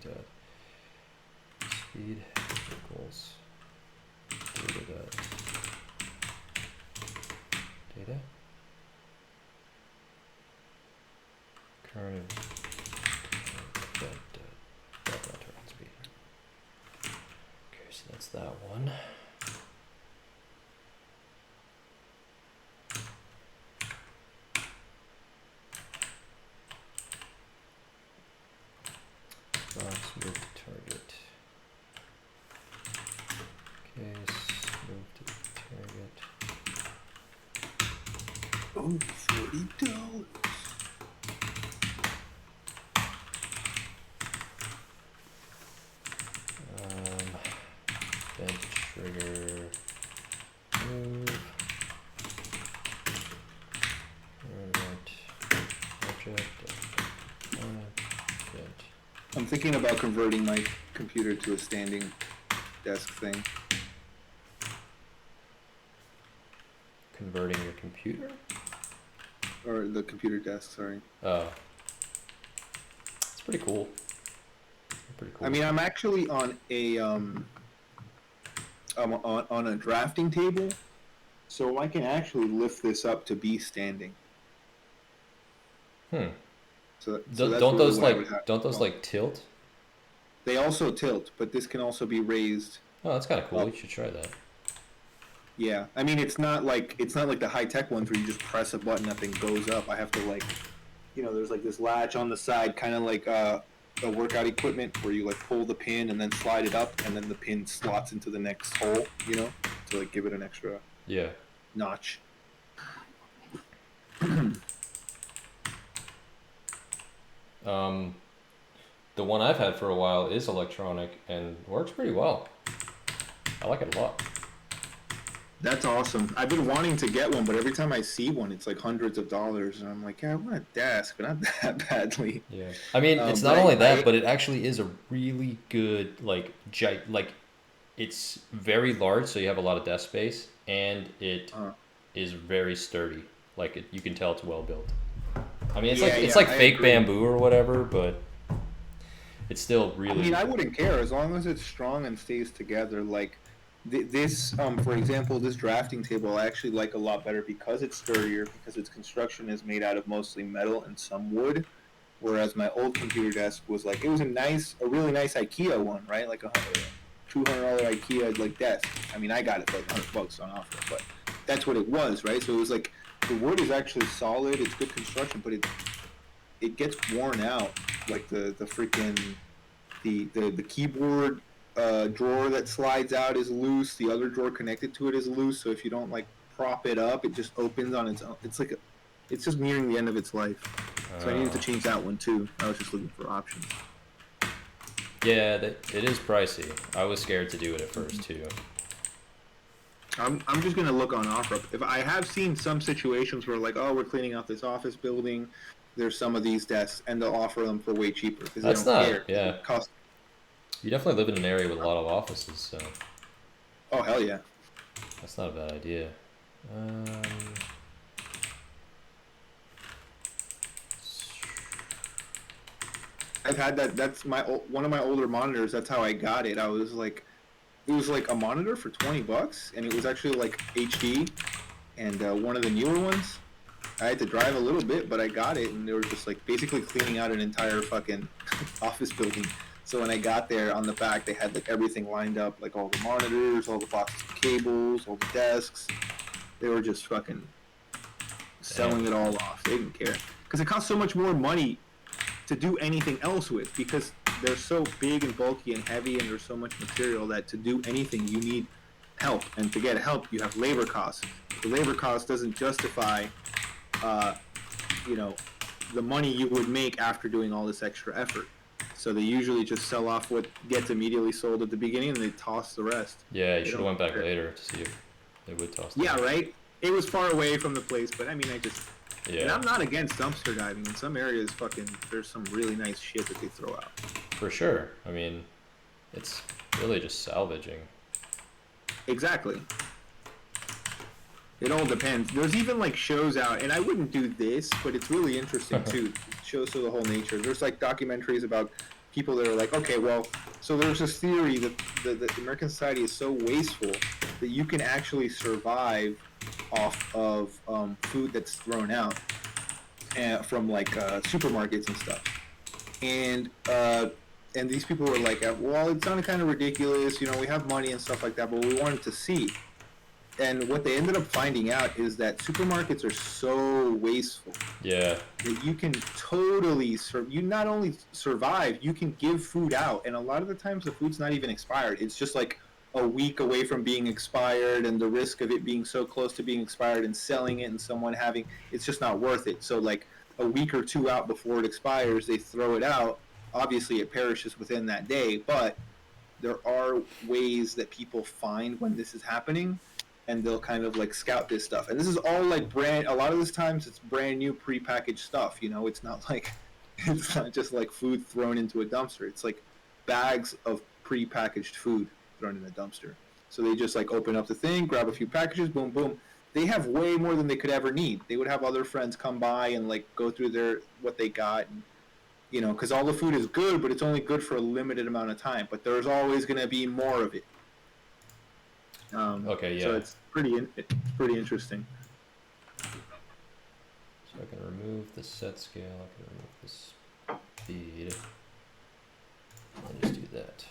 S2: That. Speed equals data current background turn speed. Okay, so that's that one. Box move to target. Case move to target.
S3: Oh, $40.
S2: Bench trigger move. Object.
S3: I'm thinking about converting my computer to a standing desk thing.
S2: Converting your computer?
S3: Or the computer desk, sorry.
S2: Oh. It's pretty cool. Pretty cool.
S3: I mean, I'm actually on a on a drafting table, so I can actually lift this up to be standing. So that's
S2: don't
S3: really
S2: those
S3: what I would have.
S2: don't those like tilt?
S3: They also tilt, but this can also be raised.
S2: Oh, that's kind of cool.
S3: Up.
S2: You should try that.
S3: Yeah, I mean, it's not like the high tech ones where you just press a button, that thing goes up. I have to like, there's like this latch on the side, kind of like a workout equipment where you like pull the pin and then slide it up, and then the pin slots into the next hole, to like give it an extra notch.
S2: The one I've had for a while is electronic and works pretty well. I like it a lot.
S3: That's awesome. I've been wanting to get one, but every time I see one, it's like hundreds of dollars, and I'm like, yeah, I want a desk, but not that badly.
S2: Yeah, I mean, it's not only that, but it actually is a really good it's very large, so you have a lot of desk space, and it is very sturdy. Like you can tell it's well built. I mean, it's like fake bamboo or whatever, but it's still really.
S3: I mean, I wouldn't care as long as it's strong and stays together. Like this, for example, this drafting table I actually like a lot better because it's sturdier, because its construction is made out of mostly metal and some wood. Whereas my old computer desk was like, it was a really nice IKEA one, right? Like $200 IKEA like desk. I mean, I got it for like $100 on offer, but that's what it was, right? So it was like the wood is actually solid. It's good construction, but it gets worn out. Like the freaking the keyboard drawer that slides out is loose. The other drawer connected to it is loose. So if you don't like prop it up, it just opens on its own. It's just nearing the end of its life. So I needed to change that one too. I was just looking for options.
S2: Yeah, it is pricey. I was scared to do it at first too.
S3: I'm just gonna look on OfferUp. If I have seen some situations where like, oh, we're cleaning out this office building, there's some of these desks, and they'll offer them for way cheaper because they don't care.
S2: Yeah. You definitely live in an area with a lot of offices, so.
S3: Oh hell yeah.
S2: That's not a bad idea.
S3: I've had that. That's one of my older monitors. That's how I got it. It was like a monitor for $20, and it was actually like HD, and one of the newer ones, I had to drive a little bit, but I got it, and they were just like basically cleaning out an entire fucking office building. So when I got there, on the back they had like everything lined up, like all the monitors, all the boxes of cables, all the desks. They were just fucking selling it all off. They didn't care because it costs so much more money to do anything else with, because they're so big and bulky and heavy, and there's so much material that to do anything you need help, and to get help you have labor costs. The labor cost doesn't justify uh, you know, the money you would make after doing all this extra effort. So they usually just sell off what gets immediately sold at the beginning, and they toss the rest.
S2: Yeah, you
S3: They
S2: should have
S3: don't
S2: went back
S3: care.
S2: later to see if they would toss.
S3: Yeah, right. It was far away from the place, but I mean, I just.
S2: Yeah.
S3: And I'm not against dumpster diving. In some areas, fucking, there's some really nice shit that they throw out.
S2: For sure. I mean, it's really just salvaging.
S3: Exactly. It all depends. There's even like shows out, and I wouldn't do this, but it's really interesting too. It shows to the whole nature. There's like documentaries about people that are like, okay, well, so there's this theory that the American society is so wasteful that you can actually survive off of food that's thrown out from like supermarkets and stuff. And these people were like, well, it sounded kind of ridiculous, you know, we have money and stuff like that, but we wanted to see. And what they ended up finding out is that supermarkets are so wasteful.
S2: Yeah.
S3: That you can totally you not only survive, you can give food out, and a lot of the times the food's not even expired. It's just like a week away from being expired, and the risk of it being so close to being expired and selling it and someone having it's just not worth it. So like a week or two out before it expires, they throw it out. Obviously, it perishes within that day, but there are ways that people find when this is happening, and they'll kind of like scout this stuff. And this is all like a lot of this times it's brand new prepackaged stuff, you know. It's not just like food thrown into a dumpster. It's like bags of prepackaged food thrown in a dumpster. So they just like open up the thing, grab a few packages, boom, boom. They have way more than they could ever need. They would have other friends come by and like go through what they got, and you know, because all the food is good, but it's only good for a limited amount of time. But there's always going to be more of it.
S2: Okay, yeah.
S3: So it's pretty interesting.
S2: So I can remove the set scale, I can remove this speed, and just do that.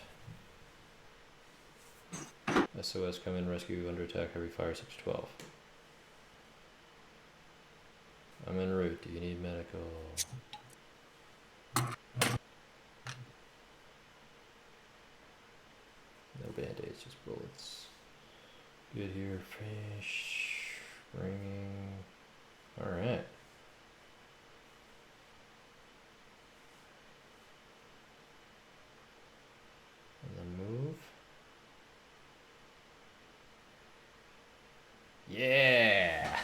S2: SOS, come in, rescue, under attack, heavy fire, 612. I'm en route, do you need medical? No band-aids, just bullets. Good here, fish, ringing. Alright. And then move. Yeah!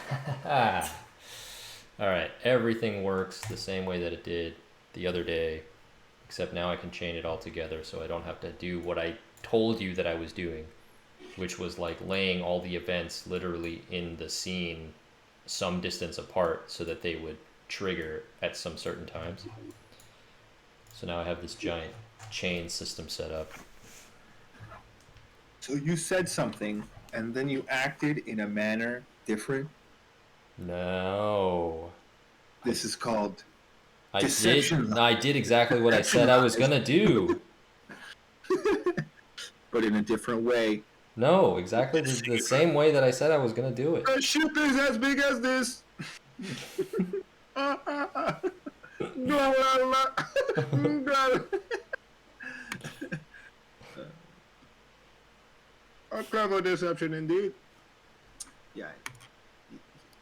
S2: Alright, everything works the same way that it did the other day, except now I can chain it all together so I don't have to do what I told you that I was doing, which was like laying all the events literally in the scene some distance apart so that they would trigger at some certain times. So now I have this giant chain system set up.
S3: So you said something, and then you acted in a manner different?
S2: No.
S3: This is called
S2: I
S3: deception.
S2: I did exactly what I said I was gonna do.
S3: But in a different way.
S2: No, exactly the same way that I said I was gonna do it.
S3: The ship is as big as this. A clever deception indeed. Yeah.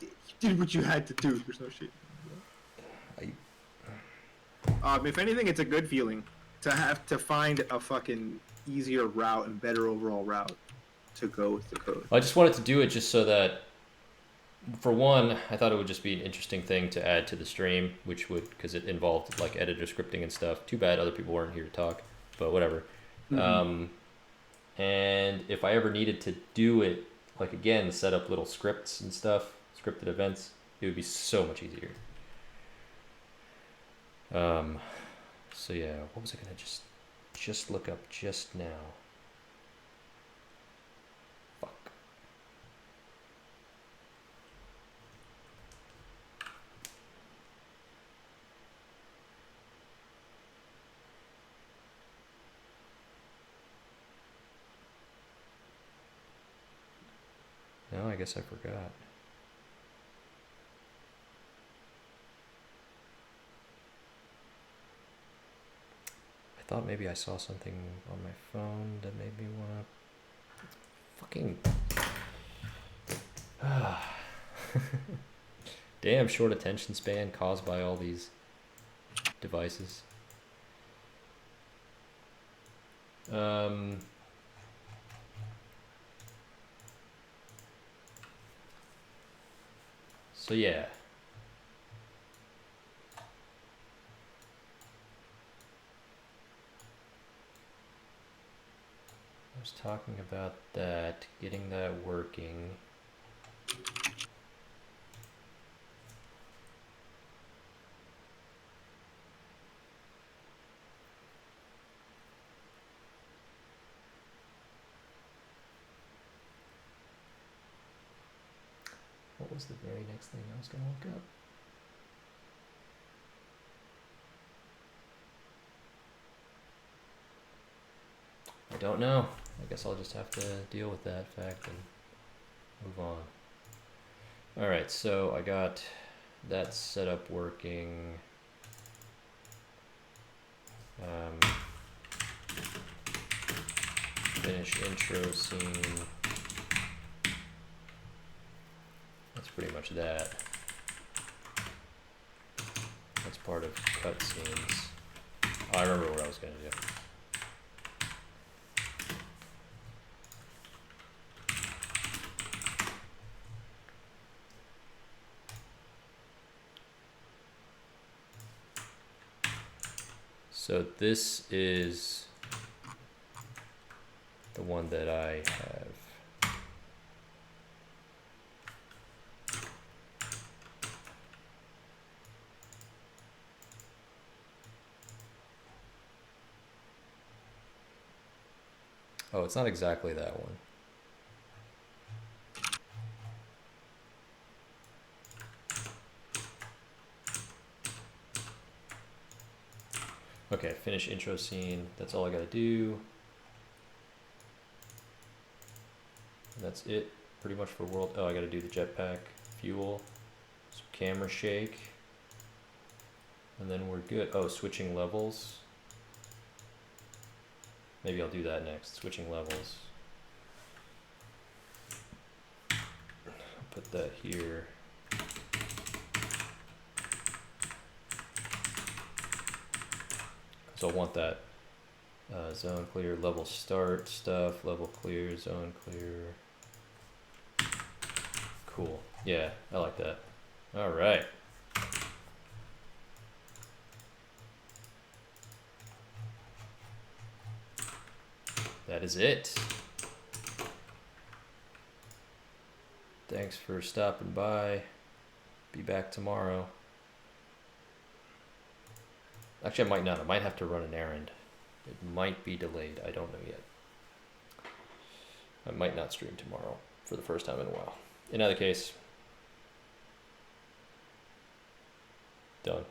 S3: You did what you had to do. There's no shit. If anything, it's a good feeling to have to find a fucking easier route and better overall route to go with the code.
S2: I just wanted to do it just so that, for one, I thought it would just be an interesting thing to add to the stream, which would, because it involved like editor scripting and stuff. Too bad other people weren't here to talk, but whatever. Mm-hmm. And if I ever needed to do it, like again, set up little scripts and stuff, scripted events, it would be so much easier. So yeah, what was I gonna just look up just now? Fuck. I guess I forgot. I thought maybe I saw something on my phone that made me wanna fucking damn short attention span caused by all these devices. So yeah. I was talking about that, getting that working. What was the very next thing I was gonna look up? I don't know. I guess I'll just have to deal with that fact and move on. Alright, so I got that setup working. Finish intro scene. That's pretty much that. That's part of cutscenes. Oh, I remember what I was gonna do. So this is the one that I have. Oh, it's not exactly that one. Okay, finish intro scene. That's all I gotta do. That's it, pretty much for world. Oh, I gotta do the jetpack, fuel, some camera shake, and then we're good. Oh, switching levels. Maybe I'll do that next, switching levels. I'll put that here. So I want that zone clear, level start stuff, level clear, zone clear. Cool. Yeah, I like that. All right. That is it. Thanks for stopping by. Be back tomorrow. Actually, I might not. I might have to run an errand. It might be delayed. I don't know yet. I might not stream tomorrow for the first time in a while. In either case, done.